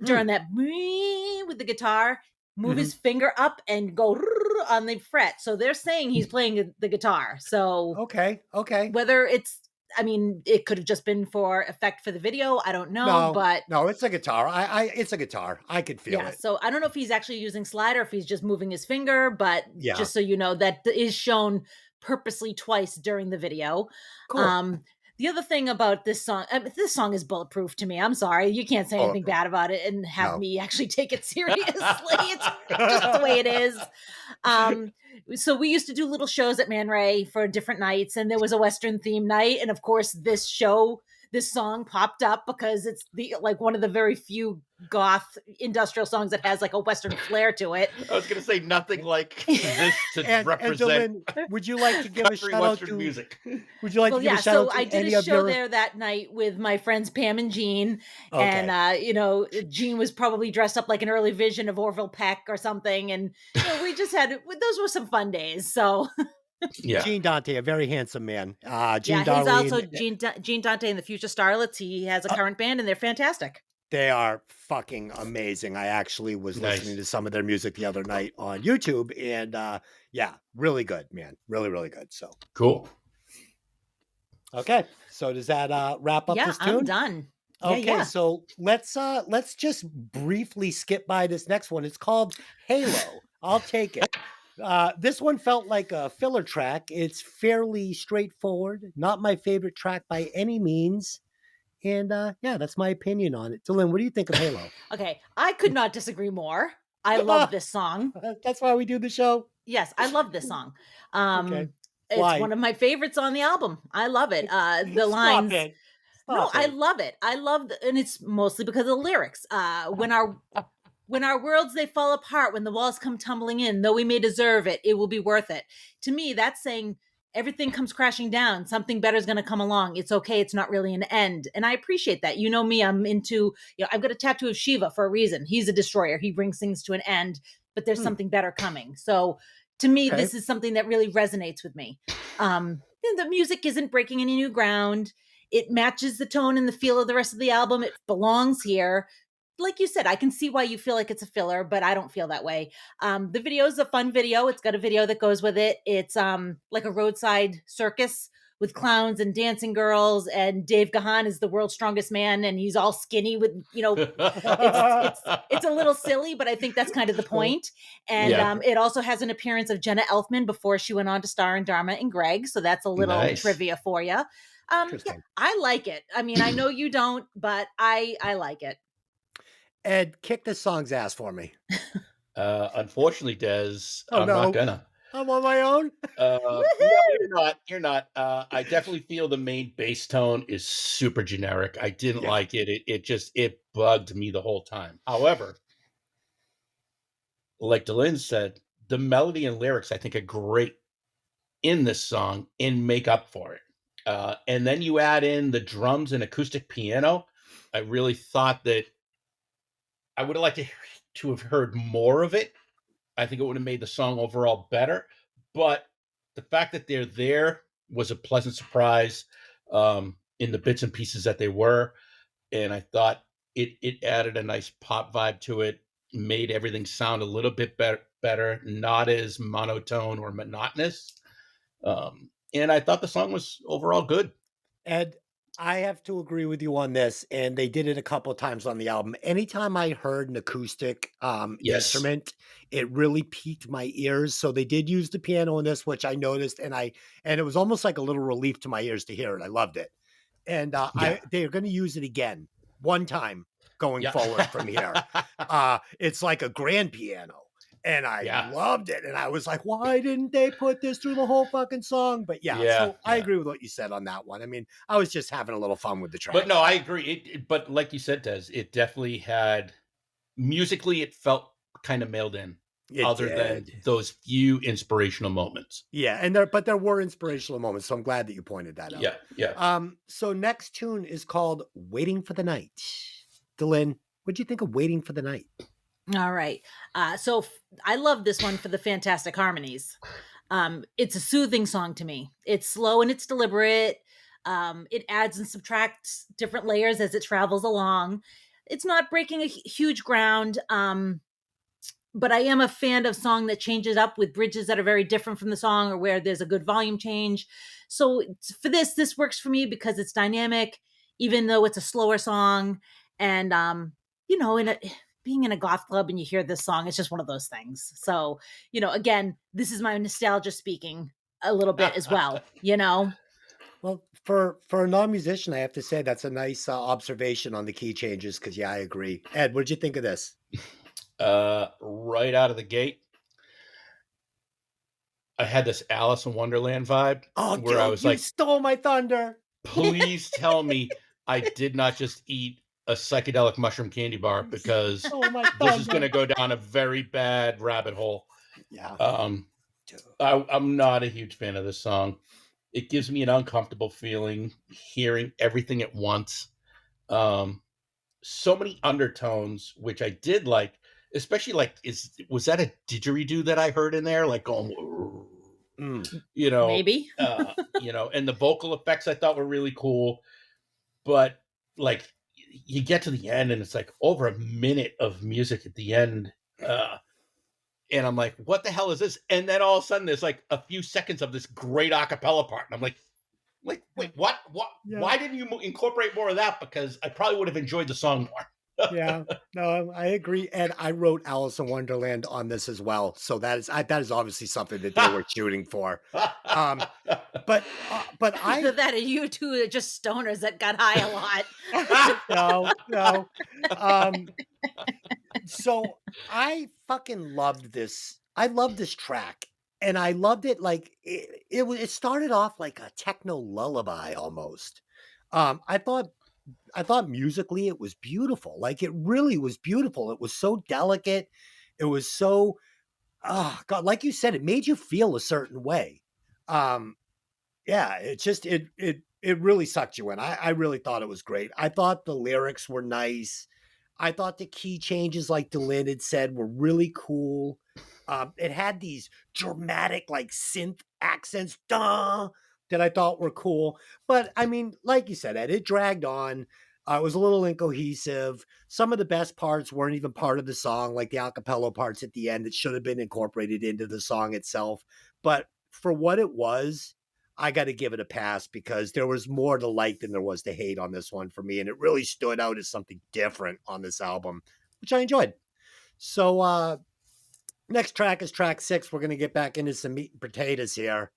during that with the guitar, move his finger up and go on the fret. So they're saying he's playing the guitar. So Okay. whether it's, I mean, it could have just been for effect for the video. I don't know, but no, it's a guitar. It's a guitar. I could feel it. So I don't know if he's actually using slide or if he's just moving his finger, but Yeah. just so you know, that is shown purposely twice during the video. Cool. The other thing about this song is bulletproof to me. I'm sorry. You can't say anything bad about it and have me actually take it seriously. It's just the way it is. So we used to do little shows at Man Ray for different nights, and there was a Western theme night. And of course, this song popped up because it's one of the very few goth industrial songs that has like a Western flair to it. I was going to say nothing like this to represent. And Delynn, would you like to give a shout out Western to music? Would you like to give a shout out to I did any a of show your... there that night with my friends Pam and Jean, Okay. and Jean was probably dressed up like an early vision of Orville Peck or something, and we just had those were some fun days. So. Yeah, Gene Dante, a very handsome man. He's also Gene Dante in the Future Starlets. He has a current band, and they're fantastic. They are fucking amazing. I actually was listening to some of their music the other night on YouTube, and really good, man. Really, really good. So cool. Okay, so does that wrap up this tune? I'm done. Okay, so let's just briefly skip by this next one. It's called Halo. I'll take it. This one felt like a filler track. It's fairly straightforward. Not my favorite track by any means. And that's my opinion on it. Delynn, what do you think of Halo? Okay, I could not disagree more. I love this song. That's why we do the show. Yes, I love this song. Okay. It's one of my favorites on the album. I love it. The lines. I love it. And it's mostly because of the lyrics. When our worlds, they fall apart, when the walls come tumbling in, though we may deserve it, it will be worth it. To me, that's saying everything comes crashing down. Something better is going to come along. It's okay. It's not really an end. And I appreciate that. You know me, I'm into, I've got a tattoo of Shiva for a reason. He's a destroyer. He brings things to an end, but there's something better coming. So to me, this is something that really resonates with me. The music isn't breaking any new ground. It matches the tone and the feel of the rest of the album. It belongs here. Like you said, I can see why you feel like it's a filler, but I don't feel that way. The video is a fun video. It's got a video that goes with it. It's like a roadside circus with clowns and dancing girls, and Dave Gahan is the world's strongest man, and he's all skinny with, it's a little silly, but I think that's kind of the point. And it also has an appearance of Jenna Elfman before she went on to star in Dharma and Greg. So that's a little trivia for you. I like it. I mean, I know you don't, but I like it. Ed, kick this song's ass for me. Unfortunately, Dez, I'm not gonna. I'm on my own. No, you're not. I definitely feel the main bass tone is super generic. I didn't like it. It bugged me the whole time. However, like Delynn said, the melody and lyrics I think are great in this song and make up for it. And then you add in the drums and acoustic piano. I really thought that I would have liked to have heard more of it. I think it would have made the song overall better. But the fact that they're there was a pleasant surprise in the bits and pieces that they were. And I thought it added a nice pop vibe to it, made everything sound a little bit better, not as monotone or monotonous. And I thought the song was overall good. Ed, I have to agree with you on this, and they did it a couple of times on the album. Anytime I heard an acoustic instrument, it really piqued my ears. So they did use the piano in this, which I noticed, and it was almost like a little relief to my ears to hear it. I loved it, and they're going to use it again one time going forward from here. It's like a grand piano, And I Yeah. loved it. And I was like, why didn't they put this through the whole fucking song? But so I agree with what you said on that one. I mean, I was just having a little fun with the track. But no, I agree. But like you said, Des, it definitely had, musically, it felt kind of mailed in. Other than those few inspirational moments. Yeah, and there were inspirational moments, so I'm glad that you pointed that out. Yeah. So next tune is called Waiting for the Night. Delynn, what'd you think of Waiting for the Night? All right. So I love this one for the fantastic harmonies. It's a soothing song to me. It's slow and it's deliberate. It adds and subtracts different layers as it travels along. It's not breaking a huge ground. But I am a fan of song that changes up with bridges that are very different from the song, or where there's a good volume change. So for this works for me because it's dynamic, even though it's a slower song. And, being in a goth club and you hear this song, it's just one of those things. So, again, this is my nostalgia speaking a little bit as well, Well, for a non-musician, I have to say that's a nice observation on the key changes, because I agree. Ed, what did you think of this? Right out of the gate, I had this Alice in Wonderland vibe. Oh, where I was you like, stole my thunder. Please tell me I did not just eat a psychedelic mushroom candy bar, because this is going to go down a very bad rabbit hole. Yeah. I'm not a huge fan of this song. It gives me an uncomfortable feeling hearing everything at once. So many undertones, which I did like, especially was that a didgeridoo that I heard in there? Like going, maybe, and the vocal effects I thought were really cool. But like, you get to the end and it's like over a minute of music at the end. And I'm like, what the hell is this? And then all of a sudden there's like a few seconds of this great a cappella part. And I'm like, wait, what? Yeah. Why didn't you incorporate more of that? Because I probably would have enjoyed the song more. Yeah, no, I agree. And I wrote Alice in Wonderland on this as well. So that is obviously something that they were shooting for. But I either that or you two are just stoners that got high a lot. No. So I fucking loved this. I loved this track. And I loved it. Like it started off like a techno lullaby almost. I thought musically it was beautiful. Like it really was beautiful. It was so delicate. It was so, God, like you said, it made you feel a certain way. It just, it really sucked you in. I really thought it was great. I thought the lyrics were nice. I thought the key changes, like Delynn had said, were really cool. It had these dramatic, like synth accents, that I thought were cool. But I mean, like you said, Ed, it dragged on. It was a little incohesive. Some of the best parts weren't even part of the song, like the a cappella parts at the end that should have been incorporated into the song itself. But for what it was, I got to give it a pass, because there was more to like than there was to hate on this one for me. And it really stood out as something different on this album, which I enjoyed. So next track is track 6. We're going to get back into some meat and potatoes here.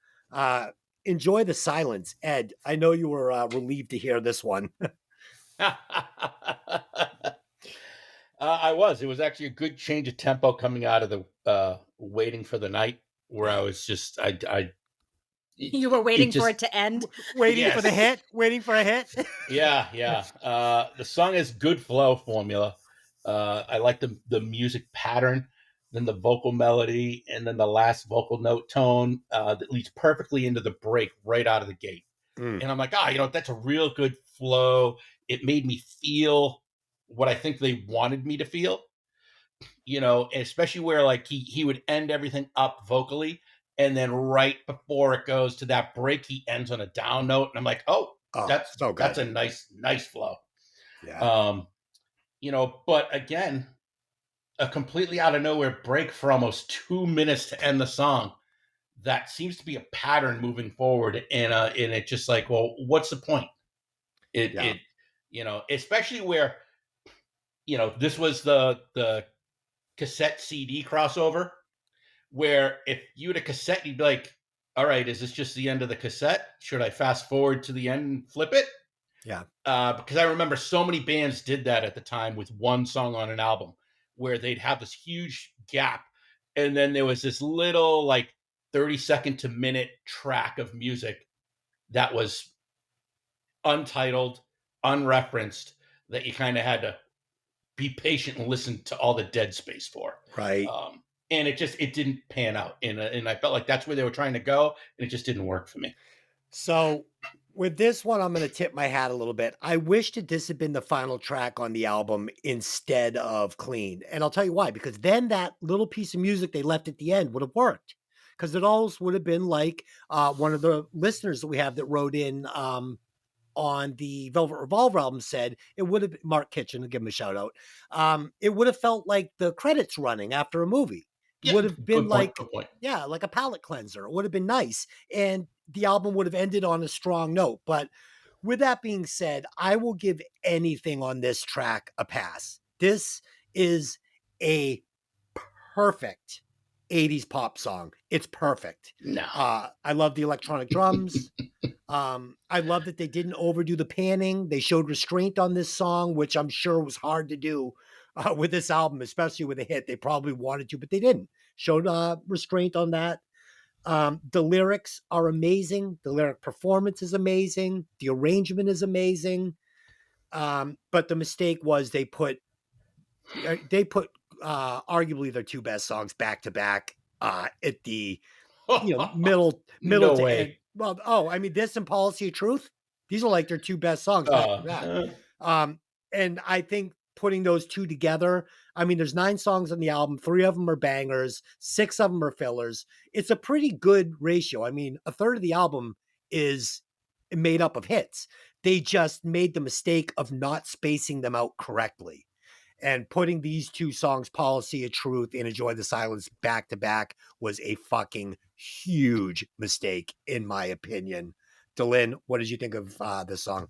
Enjoy the Silence. Ed, I know you were relieved to hear this one. I was. It was actually a good change of tempo coming out of the Waiting for the Night, where I was just, you were waiting for it to end? Waiting for the hit? Waiting for a hit? Yeah. The song has good flow formula. I like the music pattern, then the vocal melody, and then the last vocal note tone that leads perfectly into the break right out of the gate. And I'm like, that's a real good flow. It made me feel what I think they wanted me to feel, especially where like he would end everything up vocally, and then right before it goes to that break, he ends on a down note. And I'm like, that's so good. That's a nice flow. Yeah. But again, a completely out of nowhere break for almost 2 minutes to end the song. That seems to be a pattern moving forward. And it's just like, well, what's the point? Especially where, this was the cassette CD crossover, where if you had a cassette, you'd be like, all right, is this just the end of the cassette? Should I fast forward to the end and flip it? Yeah. Because I remember so many bands did that at the time with one song on an album, where they'd have this huge gap And then there was this little like 30-second to minute track of music that was untitled, unreferenced, that you kind of had to be patient and listen to all the dead space for. Right. And it didn't pan out. And I felt like that's where they were trying to go, and it just didn't work for me. So with this one, I'm going to tip my hat a little bit. I wish that this had been the final track on the album instead of Clean. And I'll tell you why, because then that little piece of music they left at the end would have worked. Because it always would have been like one of the listeners that we have that wrote in on the Velvet Revolver album said, it would have been Mark Kitchen, I'll give him a shout out. It would have felt like the credits running after a movie. Yeah, Would have been like, good point. yeah, like a palate cleanser. It would have been nice. And the album would have ended on a strong note. But with that being said, I will give anything on this track a pass. This is a perfect 80s pop song. It's perfect. No. I love the electronic drums. I love that they didn't overdo the panning. They showed restraint on this song, which I'm sure was hard to do with this album, especially with a hit. They probably wanted to, but they didn't. Showed restraint on that. The lyrics are amazing. The lyric performance is amazing. The arrangement is amazing. But the mistake was they put arguably their two best songs back to back at the middle No to way. end. Well, I mean, this and Policy of Truth, these are like their two best songs back to back. And I think putting those two together, I mean, there's 9 songs on the album, 3 of them are bangers, 6 of them are fillers. It's a pretty good ratio. I mean, a third of the album is made up of hits. They just made the mistake of not spacing them out correctly. And putting these 2 songs, Policy of Truth and Enjoy the Silence, back to back was a fucking huge mistake, in my opinion. Delynn, what did you think of this song?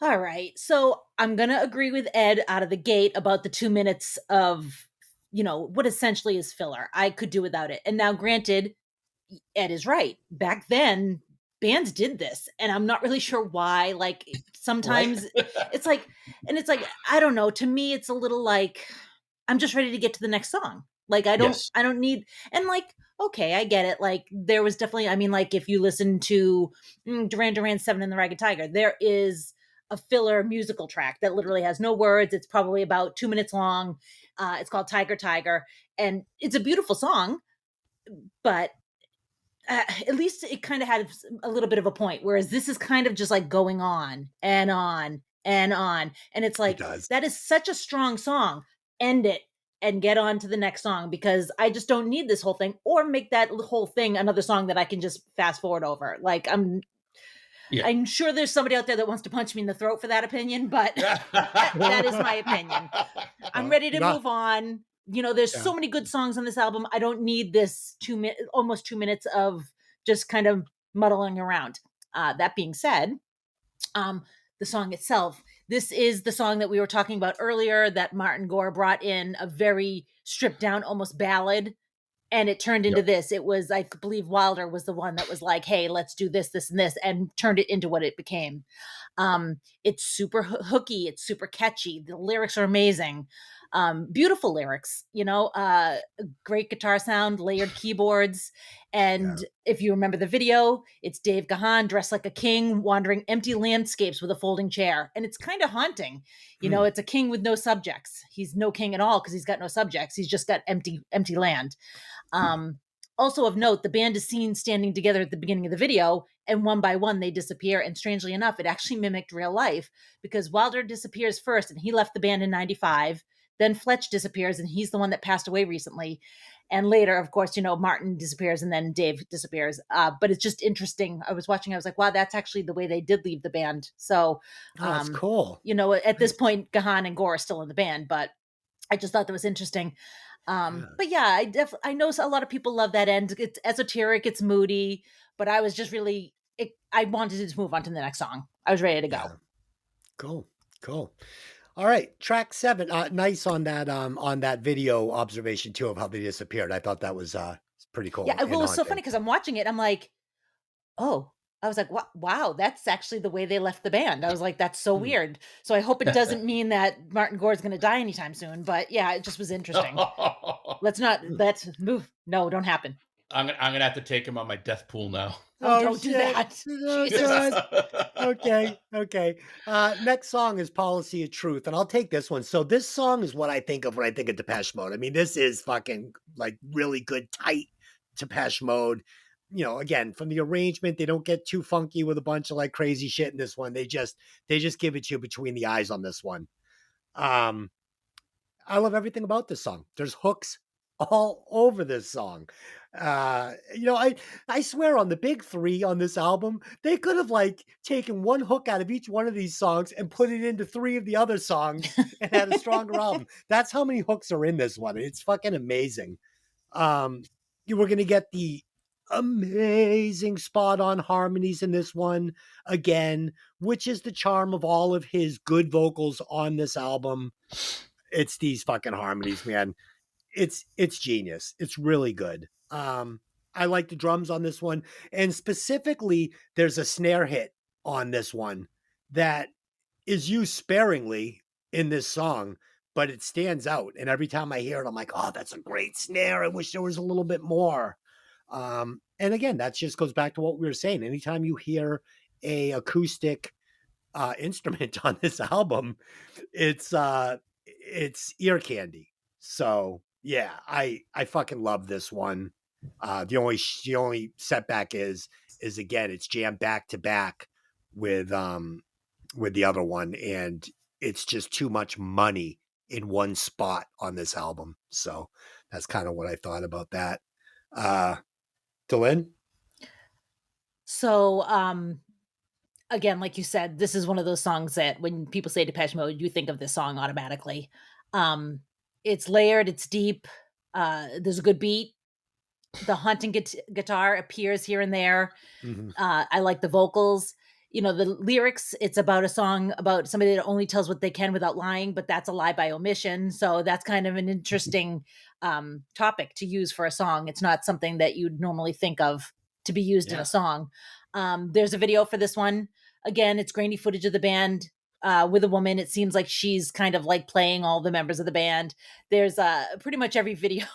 All right. So I'm going to agree with Ed out of the gate about the 2 minutes of, what essentially is filler. I could do without it. And now, granted, Ed is right. Back then, bands did this, and I'm not really sure why. Like, sometimes it's like, I don't know. To me, it's a little like, I'm just ready to get to the next song. Like, I don't need, and like, okay, I get it. Like, there was definitely, I mean, like, if you listen to Duran Duran's 7 and the Ragged Tiger, there is a filler musical track that literally has no words. It's probably about 2 minutes long. It's called Tiger Tiger, and it's a beautiful song, but at least it kind of had a little bit of a point, whereas this is kind of just like going on and on and on. And it's like, that is such a strong song. End it and get on to the next song, because I just don't need this whole thing, or make that whole thing another song that I can just fast forward over. Like, I'm sure there's somebody out there that wants to punch me in the throat for that opinion, but that is my opinion. I'm ready to move on. There's so many good songs on this album. I don't need this almost 2 minutes of just kind of muddling around. That being said, the song itself, this is the song that we were talking about earlier, that Martin Gore brought in a very stripped down, almost ballad, and it turned into this. It was, I believe Wilder was the one that was like, hey, let's do this, this, and this, and turned it into what it became. It's super hooky. It's super catchy. The lyrics are amazing. Beautiful lyrics, great guitar sound, layered keyboards. And if you remember the video, it's Dave Gahan dressed like a king, wandering empty landscapes with a folding chair. And it's kind of haunting. It's a king with no subjects. He's no king at all because he's got no subjects. He's just got empty land. Also of note, the band is seen standing together at the beginning of the video, and one by one they disappear. And strangely enough, it actually mimicked real life, because Wilder disappears first, and he left the band in 95. Then Fletch disappears, and he's the one that passed away recently. And later, of course, Martin disappears, and then Dave disappears. But it's just interesting. I was watching, I was like, wow, that's actually the way they did leave the band. So that's cool. At this point, Gahan and Gore are still in the band, but I just thought that was interesting. But yeah, I know a lot of people love that end. It's esoteric, it's moody, but I was just really, I wanted to just move on to the next song. I was ready to go. Cool. All right, track 7. Nice on that video observation too of how they disappeared. I thought that was pretty cool. Yeah, well, it was so funny because I'm watching it. I'm like, oh, I was like, wow, that's actually the way they left the band. I was like, that's so Hmm. weird. So I hope it doesn't mean that Martin Gore's going to die anytime soon. But yeah, it just was interesting. Let's move. No, don't happen. I'm gonna have to take him on my death pool now. Oh, Oh don't do shit! that. Oh Jesus. god. Okay. Next song is Policy of Truth, and I'll take this one. So this song is what I think of when I think of Depeche Mode. I mean, this is fucking like really good, tight Depeche Mode. You know, again, from the arrangement, they don't get too funky with a bunch of like crazy shit in this one. They just give it to you between the eyes on this one. Um, I love everything about this song. There's hooks all over this song. I swear on the big three on this album, they could have like taken one hook out of each one of these songs and put it into three of the other songs and had a stronger album. That's how many hooks are in this one. It's fucking amazing. You were gonna get the amazing spot on harmonies in this one again, which is the charm of all of his good vocals on this album. It's these fucking harmonies, man. It's genius. It's really good. I like the drums on this one, and specifically, there's a snare hit on this one that is used sparingly in this song, but it stands out. And every time I hear it, I'm like, oh, that's a great snare. I wish there was a little bit more. And again, that just goes back to what we were saying. Anytime you hear a acoustic instrument on this album, it's ear candy. So yeah, I fucking love this one. The only setback is again it's jammed back to back with the other one, and it's just too much money in one spot on this album. So that's kind of what I thought about that. Delynn? So, again, like you said, this is one of those songs that when people say Depeche Mode, you think of this song automatically. It's layered, it's deep. There's a good beat. The haunting guitar appears here and there. Mhm. I like the vocals. You know, the lyrics, it's about a song about somebody that only tells what they can without lying, but that's a lie by omission. So that's kind of an interesting topic to use for a song. It's not something that you'd normally think of to be used in Yeah. a song. There's a video for this one. Again, it's grainy footage of the band with a woman. It seems like she's kind of like playing all the members of the band. There's pretty much every video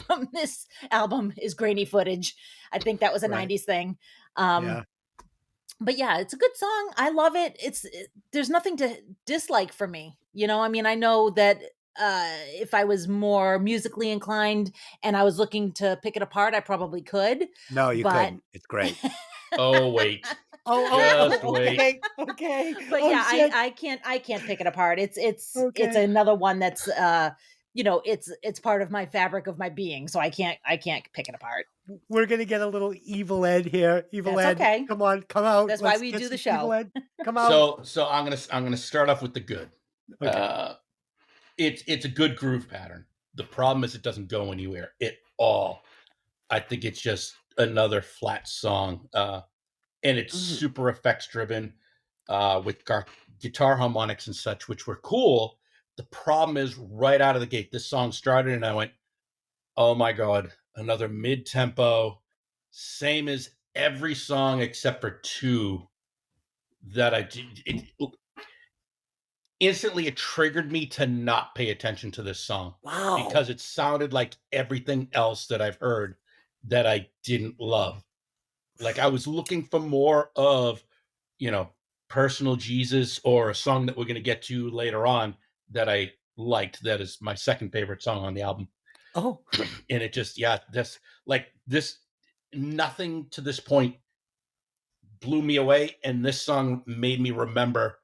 from this album is grainy footage. I think that was a Right. 90s thing. Yeah. But yeah, it's a good song. I love it. There's nothing to dislike for me. You know, I mean, I know that if I was more musically inclined and I was looking to pick it apart, I probably could. No, you But couldn't. It's great. Oh wait, Just wait. Okay. but Oh, yeah, shit. I can't pick it apart. It's Okay. another one that's it's part of my fabric of my being, so I can't pick it apart. We're gonna get a little evil Ed here. Evil That's Ed, okay. come on, come out. That's why Let's we get do the some Evil show. Ed. Come out. So I'm gonna start off with the good. Okay. It's a good groove pattern. The problem is it doesn't go anywhere at all. I think it's just another flat song, and it's super effects driven with guitar harmonics and such, which were cool. The problem is right out of the gate, this song started, and I went, "Oh my god, another mid tempo, same as every song except for two that I did." Instantly, it triggered me to not pay attention to this song Wow. because it sounded like everything else that I've heard that I didn't love. Like I was looking for more of, Personal Jesus or a song that we're going to get to later on that I liked. That is my second favorite song on the album. Oh, And it just, this, nothing to this point blew me away. And this song made me remember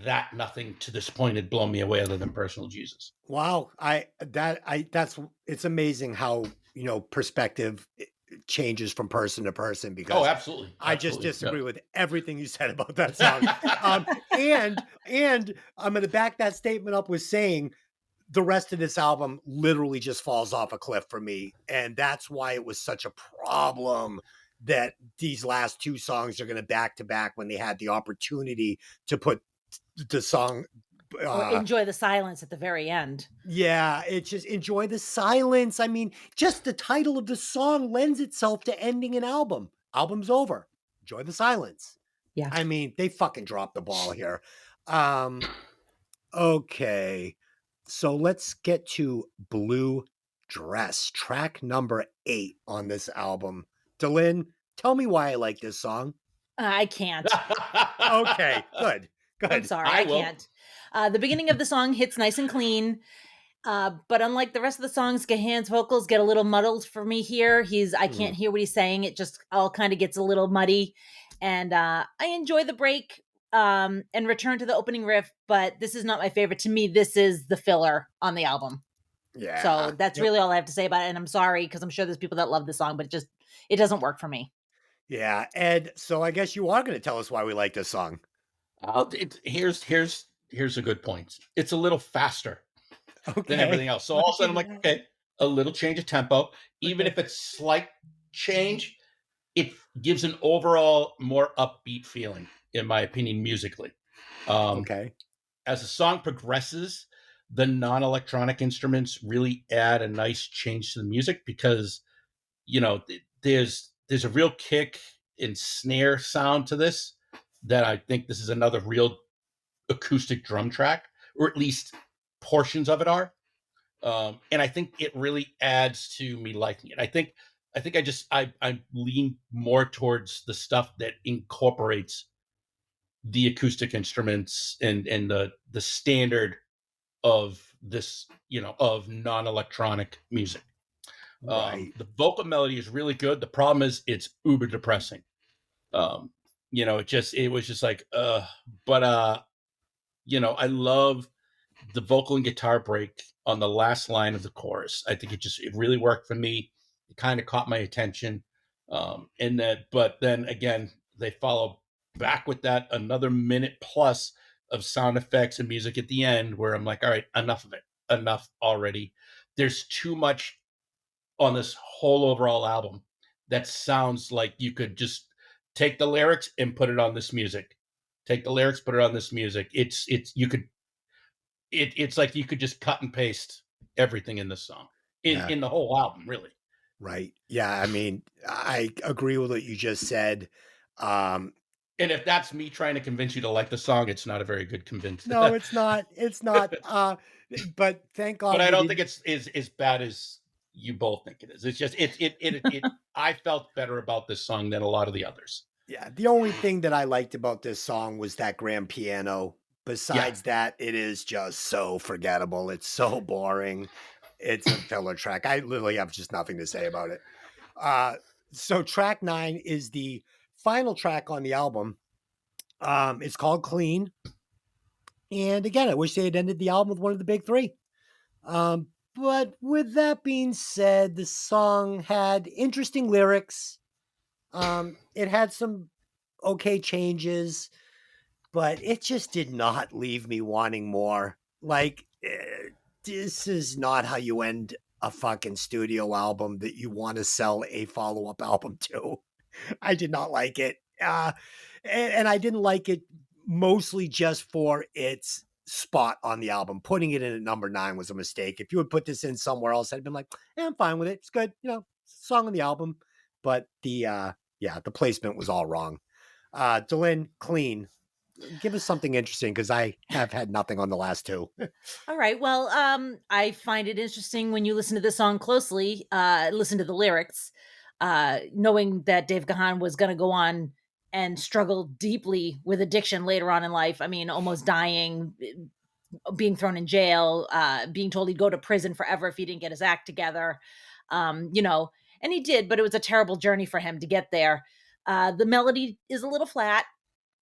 that nothing to this point had blown me away other than Personal Jesus. wow. It's amazing how, perspective changes from person to person, because Oh, absolutely. I just Absolutely. disagree with everything you said about that song. And I'm going to back that statement up with saying the rest of this album literally just falls off a cliff for me. And that's why it was such a problem that these last two songs are going to back to back when they had the opportunity to put the song. Or enjoy the silence at the very end. Yeah, it's just enjoy the silence. I mean, just the title of the song lends itself to ending an album. Album's over. enjoy the silence. Yeah. I mean, they fucking dropped the ball here. Okay. So let's get to Blue Dress, track number 8 on this album. Delynn, tell me why I like this song. I can't. Okay, good. I'm Good. sorry, I I will. can't. The beginning of the song hits nice and clean. But unlike the rest of the songs, Gahan's vocals get a little muddled for me here. I can't hear what he's saying. It just all kind of gets a little muddy. And I enjoy the break and return to the opening riff, but this is not my favorite. To me, this is the filler on the album. Yeah. So that's Yep. really all I have to say about it. And I'm sorry, because I'm sure there's people that love the song, but it doesn't work for me. Yeah. Ed, so I guess you are going to tell us why we like this song. Here's a good point. It's a little faster Okay. than everything else. So all of a sudden I'm like, okay, a little change of tempo. Even if it's slight change, it gives an overall more upbeat feeling, in my opinion, musically. Okay. As the song progresses, the non-electronic instruments really add a nice change to the music because, there's a real kick and snare sound to this that I think this is another real acoustic drum track, or at least portions of it are. And I think it really adds to me liking it. I think I lean more towards the stuff that incorporates the acoustic instruments and the standard of this, of non-electronic music. Right. The vocal melody is really good. The problem is it's uber depressing. It was just like, but I love the vocal and guitar break on the last line of the chorus. I think it really worked for me. It kind of caught my attention. But then again, they follow back with that another minute plus of sound effects and music at the end where I'm like, all right, enough of it. Enough already. There's too much on this whole overall album that sounds like you could just take the lyrics and put it on this music. Take the lyrics, put it on this music. It's like you could just cut and paste everything in this song in the whole album, really. Right. Yeah. I mean, I agree with what you just said. And if that's me trying to convince you to like the song, it's not a very good convince. No, it's not. It's not. But thank God. But I don't think it's as bad as you both think it is. It's just I felt better about this song than a lot of the others. Yeah. The only thing that I liked about this song was that grand piano. Besides that, it is just so forgettable. It's so boring. It's a filler track. I literally have just nothing to say about it. So track 9 is the final track on the album. It's called Clean. And again, I wish they had ended the album with one of the big 3. But with that being said, the song had interesting lyrics. It had some okay changes, but it just did not leave me wanting more. Like, this is not how you end a fucking studio album that you want to sell a follow-up album to. I did not like it. And I didn't like it mostly just for its spot on the album. Putting it in at number 9 was a mistake. If you would put this in somewhere else, I'd been like, I'm fine with it. It's good. Song on the album. But the placement was all wrong. Delynn, Clean. Give us something interesting because I have had nothing on the last 2. All right. Well, I find it interesting when you listen to the song closely, listen to the lyrics, knowing that Dave Gahan was going to go on and struggle deeply with addiction later on in life. I mean, almost dying, being thrown in jail, being told he'd go to prison forever if he didn't get his act together. And he did, but it was a terrible journey for him to get there. The melody is a little flat.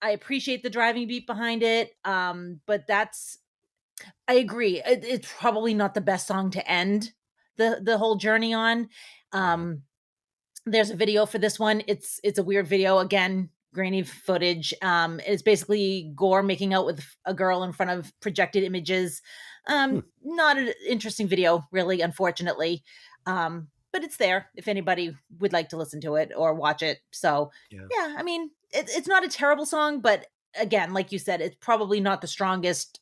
I appreciate the driving beat behind it. But I agree. It's probably not the best song to end the whole journey on. There's a video for this one. It's a weird video. Again, grainy footage. It's basically Gore making out with a girl in front of projected images. Not an interesting video, really, unfortunately. But it's there if anybody would like to listen to it or watch it. So yeah, I mean, it's not a terrible song, but again, like you said, it's probably not the strongest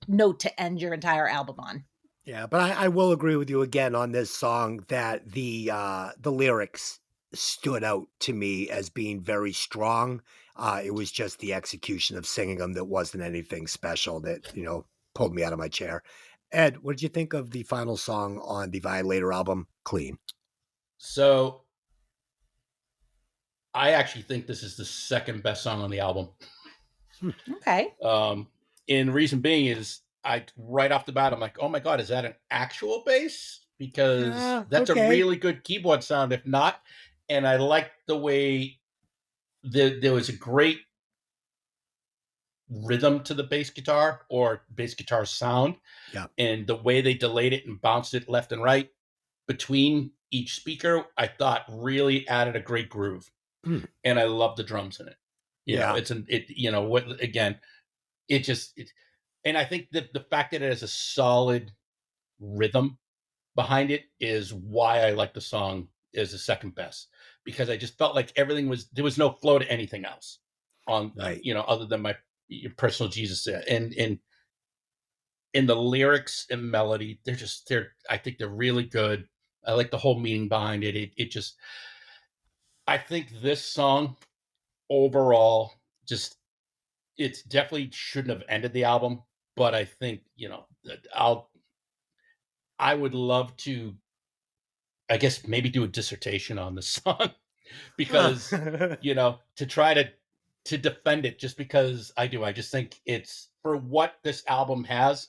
note to end your entire album on. Yeah, but I will agree with you again on this song that the lyrics stood out to me as being very strong. It was just the execution of singing them that wasn't anything special that, pulled me out of my chair. Ed, what did you think of the final song on the Violator album, Clean? So I actually think this is the second best song on the album. Okay. And reason being is I right off the bat, I'm like, oh my God, is that an actual bass? Because that's okay. a really good keyboard sound, if not. And I like the way there was a great rhythm to the bass guitar or bass guitar sound. Yeah. And the way they delayed it and bounced it left and right between each speaker, I thought really added a great groove. And I love the drums in it. And I think that the fact that it has a solid rhythm behind it is why I like the song as the second best, because I just felt like there was no flow to anything else on, Right. Other than my personal Jesus. And in the lyrics and melody, I think they're really good. I like the whole meaning behind it. I think this song overall it's definitely shouldn't have ended the album, but I think, I would love to, I guess, maybe do a dissertation on this song because, to try to defend it, just because I just think it's, for what this album has,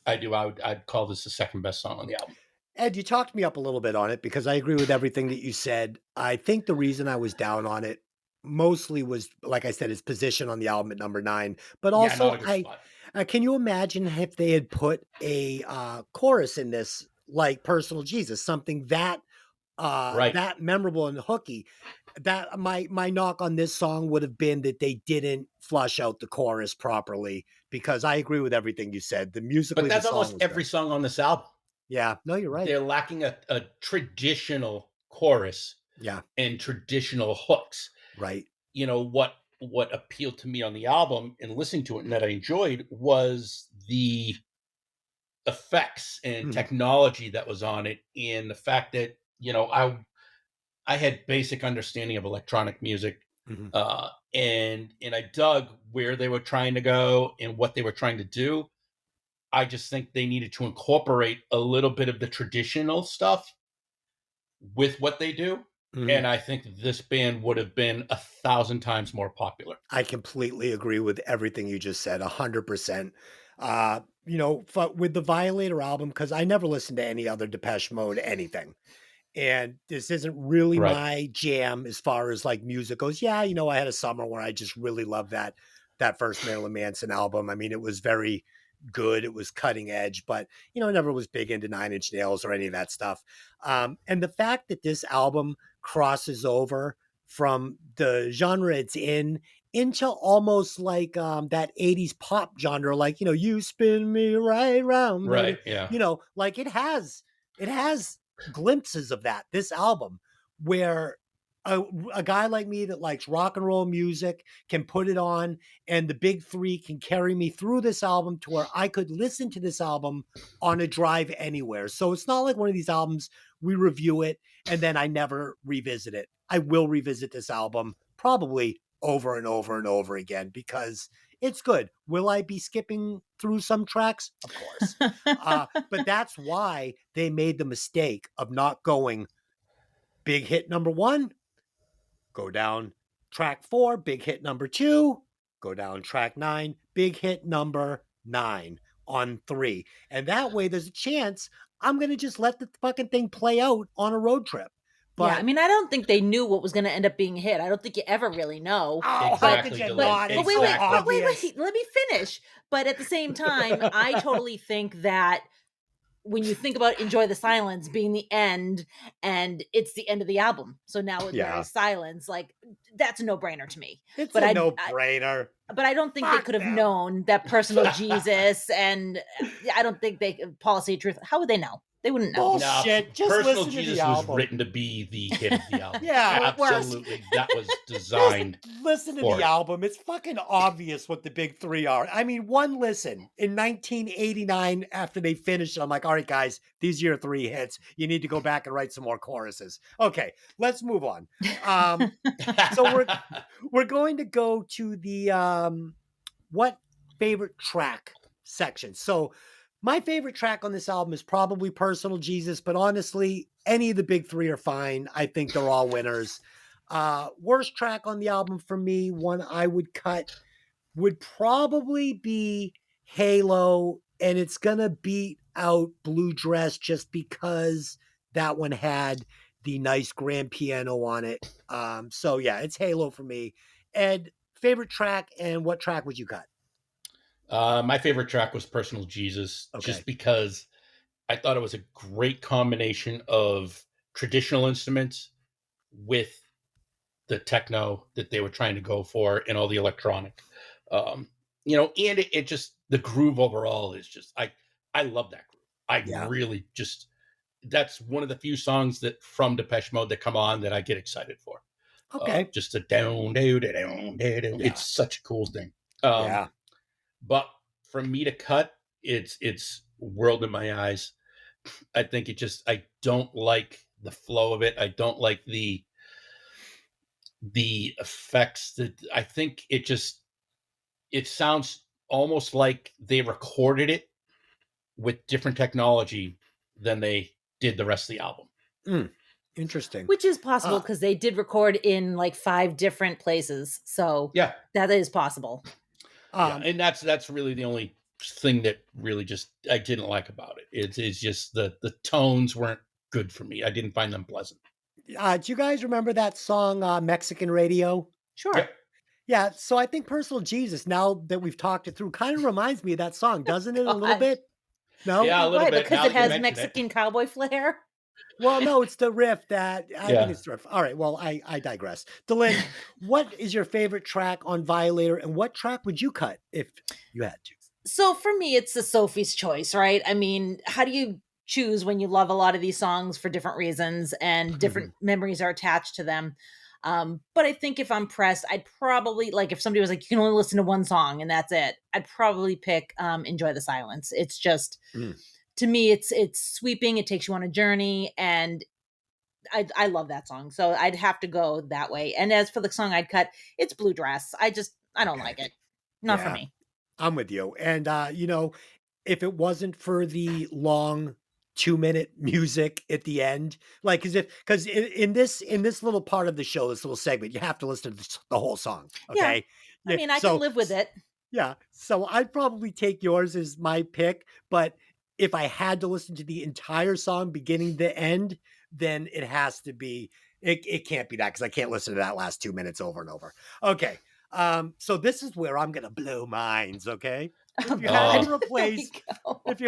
I'd call this the second best song on the album. Ed, you talked me up a little bit on it because I agree with everything that you said. I think the reason I was down on it mostly was, like I said, its position on the album at number 9. But also, can you imagine if they had put a chorus in this, like Personal Jesus, something that that memorable and hooky? That my knock on this song would have been that they didn't flush out the chorus properly, because I agree with everything you said. The music, but that's almost every song on this album. Yeah, no, you're right. They're lacking a traditional chorus, and traditional hooks. Right. What appealed to me on the album and listening to it and that I enjoyed was the effects and technology that was on it, and the fact that, I had basic understanding of electronic music, and I dug where they were trying to go and what they were trying to do. I just think they needed to incorporate a little bit of the traditional stuff with what they do. And I think this band would have been 1,000 times more popular. I completely agree with everything you just said, 100%. With the Violator album, because I never listened to any other Depeche Mode anything. And this isn't really my jam as far as like music goes. Yeah, I had a summer where I just really loved that first Marilyn Manson album. I mean, it was very good. It was cutting edge, but I never was big into Nine Inch Nails or any of that stuff. And the fact that this album crosses over from the genre it's into almost like that 80s pop genre, like, you spin me right round. Right. Yeah. Like it has glimpses of that, this album, where a guy like me that likes rock and roll music can put it on, and the big three can carry me through this album to where I could listen to this album on a drive anywhere. So it's not like one of these albums we review it and then I never revisit it. I will revisit this album probably over and over and over again because it's good. Will I be skipping through some tracks? Of course. But that's why they made the mistake of not going big hit number 1, go down track 4, big hit number 2, go down track 9, big hit number 9 on 3. And that way there's a chance I'm going to just let the fucking thing play out on a road trip. But, I don't think they knew what was going to end up being a hit. I don't think you ever really know. Exactly. But wait, let me finish. But at the same time, I totally think that when you think about Enjoy the Silence being the end, and it's the end of the album, so now there is silence, like that's a no-brainer to me. It's a no-brainer. But I don't think they could have known that Personal Jesus, and I don't think Policy of Truth. How would they know? They wouldn't know. Bullshit. Just Personal listen to Jesus the was album. written to be the hit of the album. Yeah, whereas- absolutely. That was designed. Just listen to for the it. album. It's fucking obvious what the big three are. I mean, one listen in 1989 after they finished it, I'm like, all right, guys, these are your three hits. You need to go back and write some more choruses. Okay, let's move on. So we're going to go to the what favorite track section. So my favorite track on this album is probably Personal Jesus, but honestly, any of the big three are fine. I think they're all winners. Worst track on the album for me, one I would cut, would probably be Halo, and it's gonna beat out Blue Dress just because that one had the nice grand piano on it. So yeah, it's Halo for me. Ed, favorite track, and what track would you cut? My favorite track was Personal Jesus, just because I thought it was a great combination of traditional instruments with the techno that they were trying to go for and all the electronic. And it just, the groove overall is just, I love that groove. I really just, that's one of the few songs that from Depeche Mode that come on that I get excited for. Okay. Just a down, down, down, down. It's such a cool thing. But for me to cut, it's World in My Eyes. I think I don't like the flow of it. I don't like the effects that I think it sounds almost like they recorded it with different technology than they did the rest of the album. Interesting. Which is possible because they did record in like 5 different places. So yeah, that is possible. And that's really the only thing that really just I didn't like about it. It's just the tones weren't good for me. I didn't find them pleasant. Do you guys remember that song Mexican Radio? Sure. Yep. Yeah, so I think Personal Jesus, now that we've talked it through, kind of reminds me of that song, doesn't it? A little bit? No? Yeah, a little bit. Because it has Mexican cowboy flair. Well, no, it's the riff that I think it's the riff. All right, well, I digress. Delynn, what is your favorite track on Violator, and what track would you cut if you had to? So for me, it's the Sophie's Choice, right? I mean, how do you choose when you love a lot of these songs for different reasons and different memories are attached to them? But I think if I'm pressed, I'd probably, like, if somebody was like, you can only listen to one song and that's it, I'd probably pick Enjoy the Silence. It's just, to me, it's sweeping. It takes you on a journey, and I love that song. So I'd have to go that way. And as for the song I'd cut, it's Blue Dress. I don't like it. Not for me. I'm with you. And, if it wasn't for the long 2-minute music at the end, like, because in this little part of the show, this little segment, you have to listen to the whole song. Okay. Yeah. I mean, I can live with it. Yeah. So I'd probably take yours as my pick, but if I had to listen to the entire song beginning to end, then it has to be, it can't be that, because I can't listen to that last 2 minutes over and over. Okay. So this is where I'm gonna blow minds, okay? If you had to replace if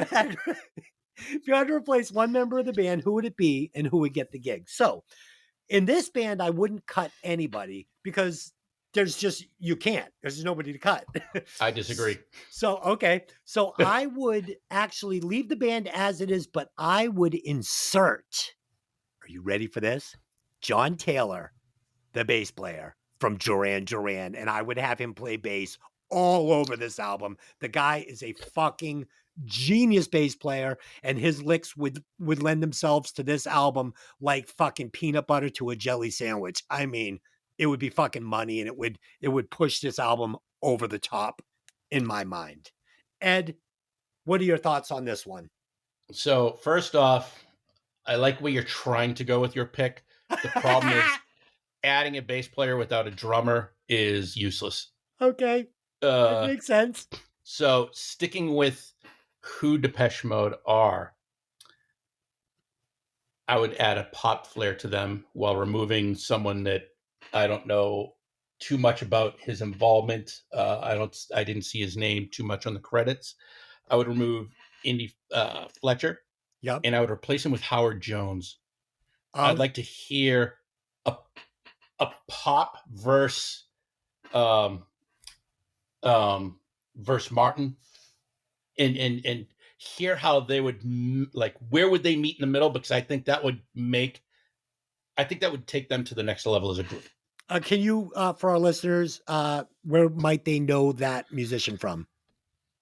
you had to replace one member of the band, who would it be and who would get the gig? So in this band, I wouldn't cut anybody because you can't. There's nobody to cut. I disagree. So I would actually leave the band as it is, but I would insert, are you ready for this? John Taylor, the bass player from Duran Duran, and I would have him play bass all over this album. The guy is a fucking genius bass player, and his licks would lend themselves to this album like fucking peanut butter to a jelly sandwich. I mean, it would be fucking money, and it would push this album over the top in my mind. Ed, what are your thoughts on this one? So first off, I like where you're trying to go with your pick. The problem is adding a bass player without a drummer is useless. Okay. That makes sense. So sticking with who Depeche Mode are, I would add a pop flair to them while removing someone that I don't know too much about his involvement. I didn't see his name too much on the credits. I would remove Indy Fletcher. Yep. And I would replace him with Howard Jones. I'd like to hear a pop verse verse Martin, and hear how they would like where would they meet in the middle, because I think that would take them to the next level as a group. Can you, for our listeners, where might they know that musician from?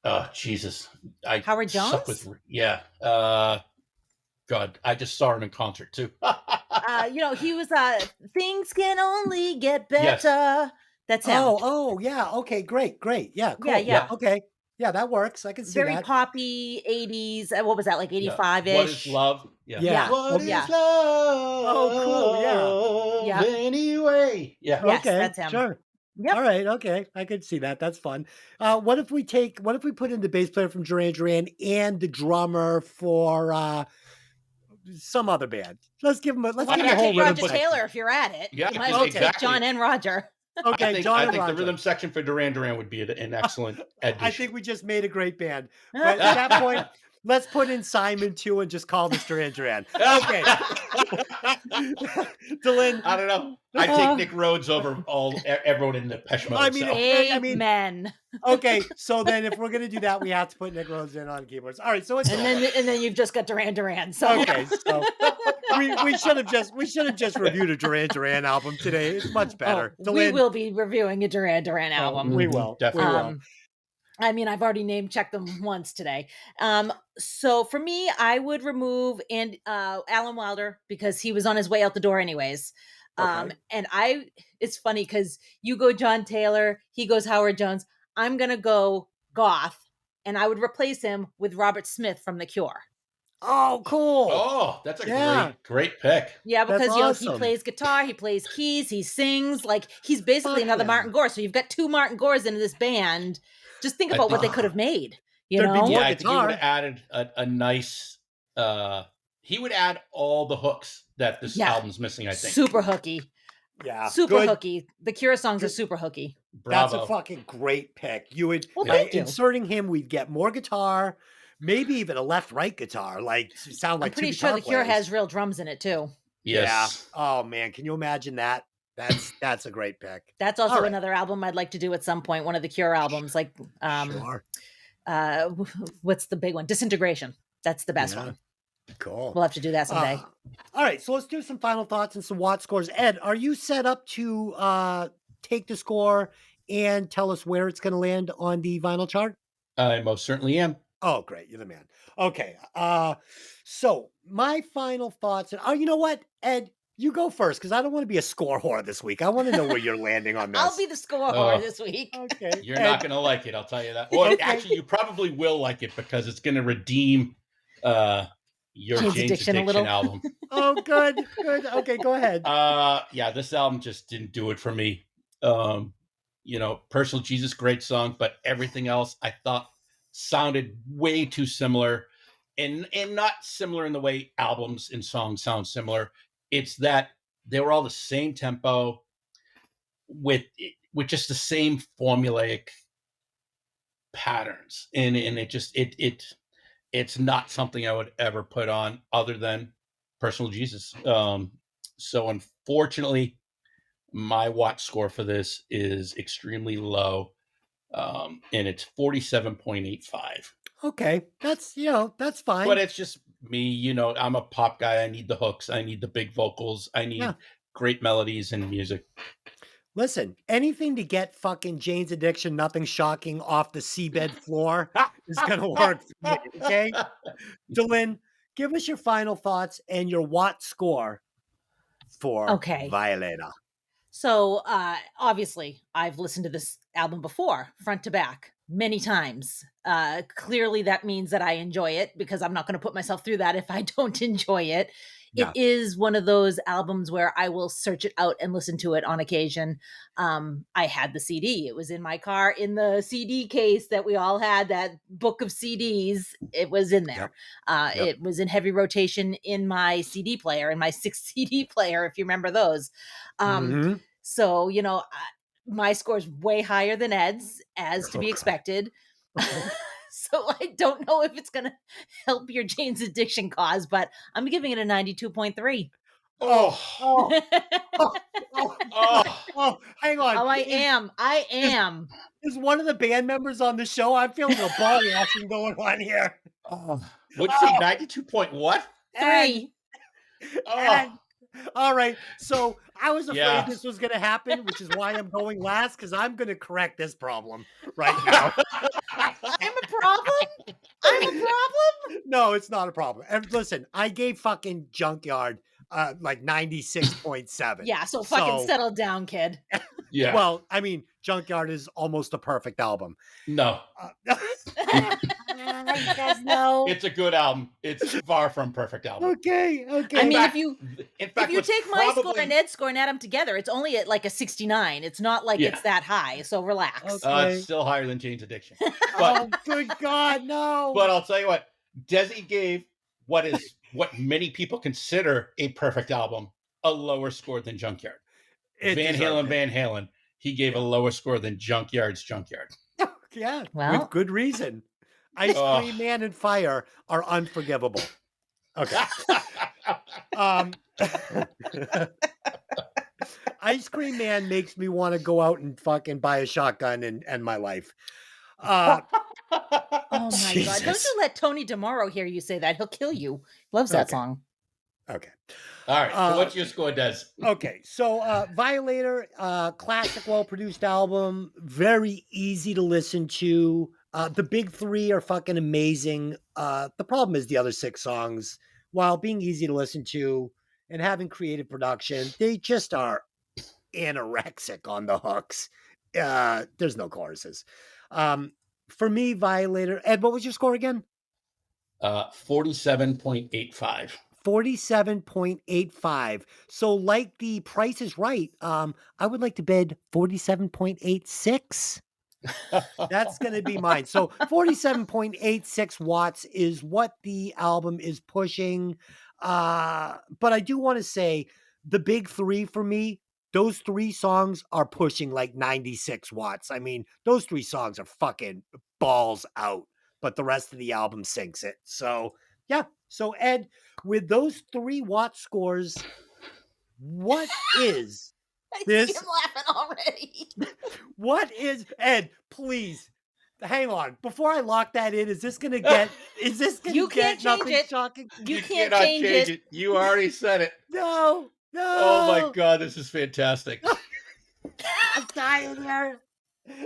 Oh, Jesus. Howard suck Jones? Yeah. God, I just saw him in concert too. He was Things Can Only Get Yes. Better. That's him. Oh, yeah. Okay, great. Yeah, cool. Yeah. Okay. Yeah, that works. I can see Very that. poppy 80s. What was that, like 85-ish? What is love? Yeah. What is Yeah. love? Oh, cool, yeah. Anyway. Yeah. Yes, Okay, that's him. sure. Yep. All right, okay. I could see that. That's fun. What if we put in the bass player from Duran Duran and the drummer for some other band? Let's give them a Well, give you them a can whole take rhythm Roger section. Taylor if you're at it. Yeah, You might as well take exactly. John and Roger. Okay, John I and think Roger. the rhythm section for Duran Duran would be an excellent addition. I think we just made a great band. But at that point, let's put in Simon too and just call this Duran Duran. Okay. Delynn. I don't know. I take Nick Rhodes over everyone in the Depeche Mode. I mean, so. Amen. Okay, so then if we're gonna do that, we have to put Nick Rhodes in on keyboards. All right, so it's And then you've just got Duran Duran. So okay. So we should have just reviewed a Duran Duran album today. It's much better. we Delynn, will be reviewing a Duran Duran album. we will Definitely. We will. I mean, I've already name checked them once today. So for me, I would remove Alan Wilder because he was on his way out the door anyways. Okay. And it's funny because you go John Taylor, he goes Howard Jones. I'm gonna go goth, and I would replace him with Robert Smith from The Cure. Oh, cool. Oh, that's a great pick. Yeah, because That's he awesome. plays guitar, he plays keys, he sings. Like he's basically Fuck another yeah. Martin Gore. So you've got two Martin Gores in this band. Just think about what they could have made. You There'd be know? more Yeah, I think he guitar. would have added a nice. He would add all the hooks that this Yeah. album's missing. I think. Super hooky. Yeah, Super good. hooky. The Cure songs are super hooky. That's Bravo. a fucking great pick. You would Well, by thank you. inserting him, we'd get more guitar, maybe even a left-right guitar. Like sound like I'm pretty two sure guitar The Cure players. has real drums in it too. Yes. Yeah. Oh man, can you imagine that? That's a great pick. That's also All right. another album I'd like to do at some point. One of the Cure albums, like Sure. what's the big one? Disintegration. That's the best Yeah. one. Cool. We'll have to do that someday. All right, so let's do some final thoughts and some Watt scores. Ed, are you set up to take the score and tell us where it's going to land on the vinyl chart? I most certainly am. Oh, great. You're the man. Okay. So my final thoughts. And you know what, Ed, you go first because I don't want to be a score whore this week. I want to know where you're landing on this. I'll be the score Oh. whore this week. Okay. You're Ed, not going to like it. I'll tell you that. Or Okay. actually, you probably will like it because it's going to redeem your Jane's Jane's Addiction Addiction, a little. album. Oh, good. Okay, go ahead. Yeah, this album just didn't do it for me. Personal Jesus, great song, but everything else I thought sounded way too similar, and not similar in the way albums and songs sound similar. It's that they were all the same tempo with just the same formulaic patterns, and it's not something I would ever put on other than Personal Jesus. So unfortunately, my Watt score for this is extremely low, and it's 47.85. Okay, that's fine. But it's just me, I'm a pop guy. I need the hooks. I need the big vocals. I need great melodies and music. Listen, anything to get fucking Jane's Addiction, Nothing Shocking off the seabed floor is going to work for me, okay? Delynn, give us your final thoughts and your Watt score for Violator. So, obviously, I've listened to this album before, front to back, many times. Clearly, that means that I enjoy it because I'm not going to put myself through that if I don't enjoy it. Yeah. It is one of those albums where I will search it out and listen to it on occasion. I had the CD. It was in my car in the CD case that we all had, that book of CDs. It was in there. Yep. It was in heavy rotation in my CD player, in my 6 CD player, if you remember those. So, my score is way higher than Ed's, as to be expected. So I don't know if it's going to help your Jane's Addiction cause, but I'm giving it a 92.3. Oh, hang on. Oh, I am. Is one of the band members on the show? I'm feeling a ball washing going on here. Oh, What'd you say? 92 point what? 3. Oh, and- all right. So I was afraid Yeah. this was going to happen, which is why I'm going last, because I'm going to correct this problem right now. I'm a problem? I'm a problem? No, it's not a problem. And listen, I gave fucking Junkyard like 96.7. Yeah, so fucking settle down, kid. yeah. Well, I mean, Junkyard is almost a perfect album. No, I guess no. it's a good album. It's far from perfect album. Okay. I mean, fact- if you In fact, what's take my score probably- and Ed's score and add them together, it's only at like a 69. It's not like Yeah. it's that high, so relax. Okay. It's still higher than Jane's Addiction. Oh, good God, no. But I'll tell you what, Desi gave what many people consider a perfect album a lower score than Junkyard. It Van deserved Halen, he gave a lower score than Junkyard's Junkyard. it. Yeah, Well- with good reason. Ice Cream Man and Fire are unforgivable. Okay. Ice Cream Man makes me want to go out and fucking buy a shotgun and end my life. Oh my god. Don't Jesus. you let Tony DeMauro hear you say that. He'll kill you. Loves that Okay. song. Okay. All right, so what's your score, Des? Okay. So Violator, classic, well-produced album, very easy to listen to. The big three are fucking amazing. The problem is the other 6 songs, while being easy to listen to and having creative production, they just are anorexic on the hooks. There's no choruses. For me, Violator. Ed, what was your score again? 47.85. 47.85. So, like the Price is Right, I would like to bid 47.86. That's going to be mine. So 47.86 watts is what the album is pushing. But I do want to say the big three for me, those 3 songs are pushing like 96 watts. I mean, those 3 songs are fucking balls out, but the rest of the album sinks it. So, yeah. So, Ed, with those 3 watt scores, what is I This- see him laughing already. What is Ed? Please, hang on. Before I lock that in, is this gonna get? Is this gonna You get can't change nothing it. shocking? You can't cannot change it. You already said it. No, no. Oh my god, this is fantastic. I'm dying here.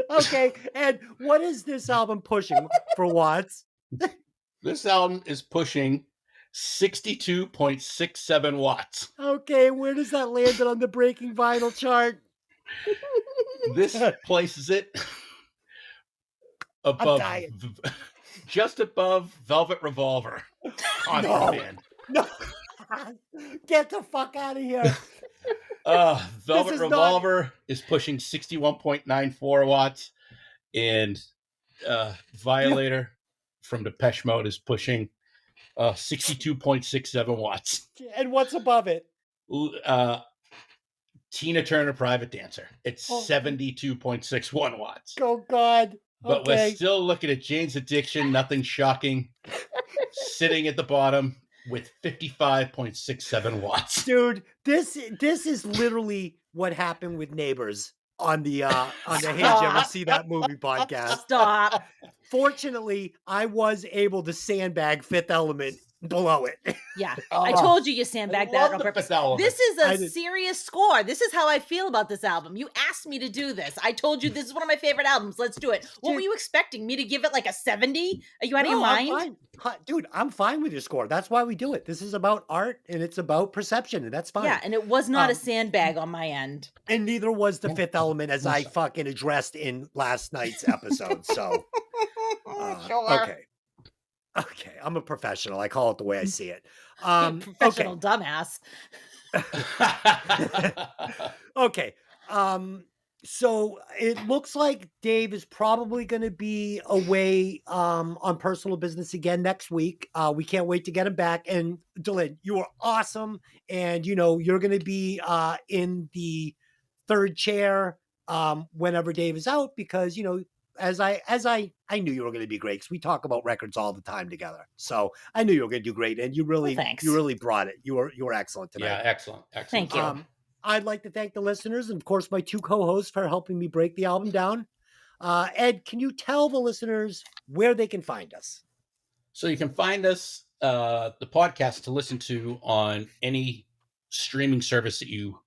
Okay, Ed, what is this album pushing for watts? This album is pushing 62.67 watts. Okay, where does that land it on the Breaking Vinyl chart? This places it above, dying. just above Velvet Revolver. On No. band. No, get the fuck out of here. Velvet is not- Revolver is pushing 61.94 watts, and Violator from Depeche Mode is pushing 62.67 watts. And what's above it? Tina Turner, Private Dancer. It's Oh. 72.61 watts. Oh God. But Okay. we're still looking at Jane's Addiction, nothing shocking, sitting at the bottom with 55.67 watts. Dude, this is literally what happened with Neighbors on the Hey Did You Ever See That Movie podcast. Stop. Fortunately, I was able to sandbag Fifth Element below it. Yeah. Oh. I told you sandbagged that on purpose. This is I a did- serious score. This is how I feel about this album. You asked me to do this. I told you this is one of my favorite albums. Let's do it. What Dude. were you expecting? Me to give it like a 70? Are you out of your No, I'm mind? fine. Dude, I'm fine with your score. That's why we do it. This is about art and it's about perception, and that's fine. Yeah, and it was not a Um, sandbag on my end. And neither was the Fifth Element, as I fucking addressed in last night's episode. So, okay. Okay, I'm a professional. I call it the way I see it. Professional dumbass. Okay. So it looks like Dave is probably going to be away on personal business again next week. We can't wait to get him back. And Delynn, you are awesome, and you're going to be in the third chair whenever Dave is out, because as I knew you were going to be great, because we talk about records all the time together. So I knew you were going to do great, and you really thanks. you really brought it. You were excellent tonight. Yeah, excellent. Thank you. I'd like to thank the listeners and, of course, my 2 co-hosts for helping me break the album down. Ed, can you tell the listeners where they can find us? So you can find us, the podcast, to listen to on any streaming service that you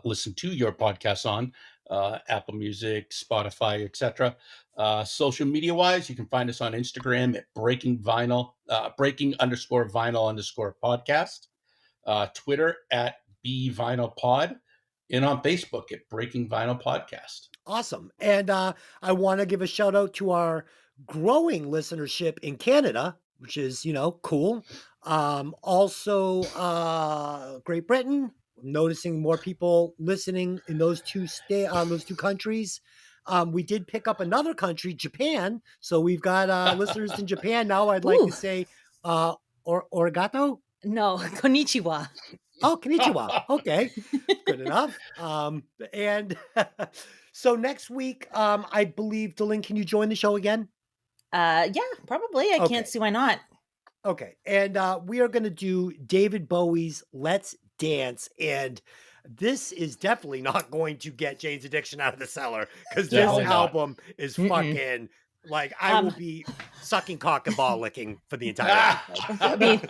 listen to your podcasts on, Apple Music, Spotify, etc. Social media wise, you can find us on Instagram at breaking_vinyl_podcast, Twitter at bvinylpod, and on Facebook at Breaking Vinyl Podcast. Awesome. And I want to give a shout out to our growing listenership in Canada, which is, cool. Also, Great Britain, noticing more people listening in those two countries. We did pick up another country, Japan. So we've got listeners in Japan now. I'd like to say, origato. No, konnichiwa. Oh, konnichiwa. Okay, good enough. And so next week, I believe, Delynn, can you join the show again? Yeah, probably. I Okay. can't see why not. Okay, and we are going to do David Bowie's "Let's Dance," and this is definitely not going to get Jane's Addiction out of the cellar because this Definitely not. album is fucking like I will be sucking cock and ball licking for the entire episode. I mean,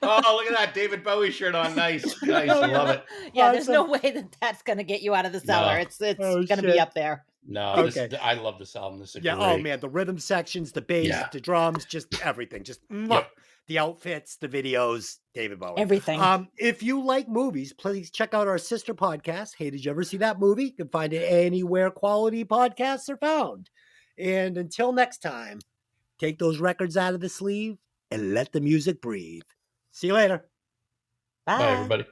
Oh, look at that David Bowie shirt on. Nice. I love it. yeah, there's no way that that's going to get you out of the cellar. No. It's Oh, going to shit. be up there. No, Okay. I love this album. This is Yeah. great. Oh man, the rhythm sections, the bass, Yeah. the drums, just everything. Just Yep. the outfits, the videos, David Bowie. Everything. If you like movies, please check out our sister podcast. Hey, did you ever see that movie? You can find it anywhere quality podcasts are found. And until next time, take those records out of the sleeve and let the music breathe. See you later. Bye. Bye, everybody.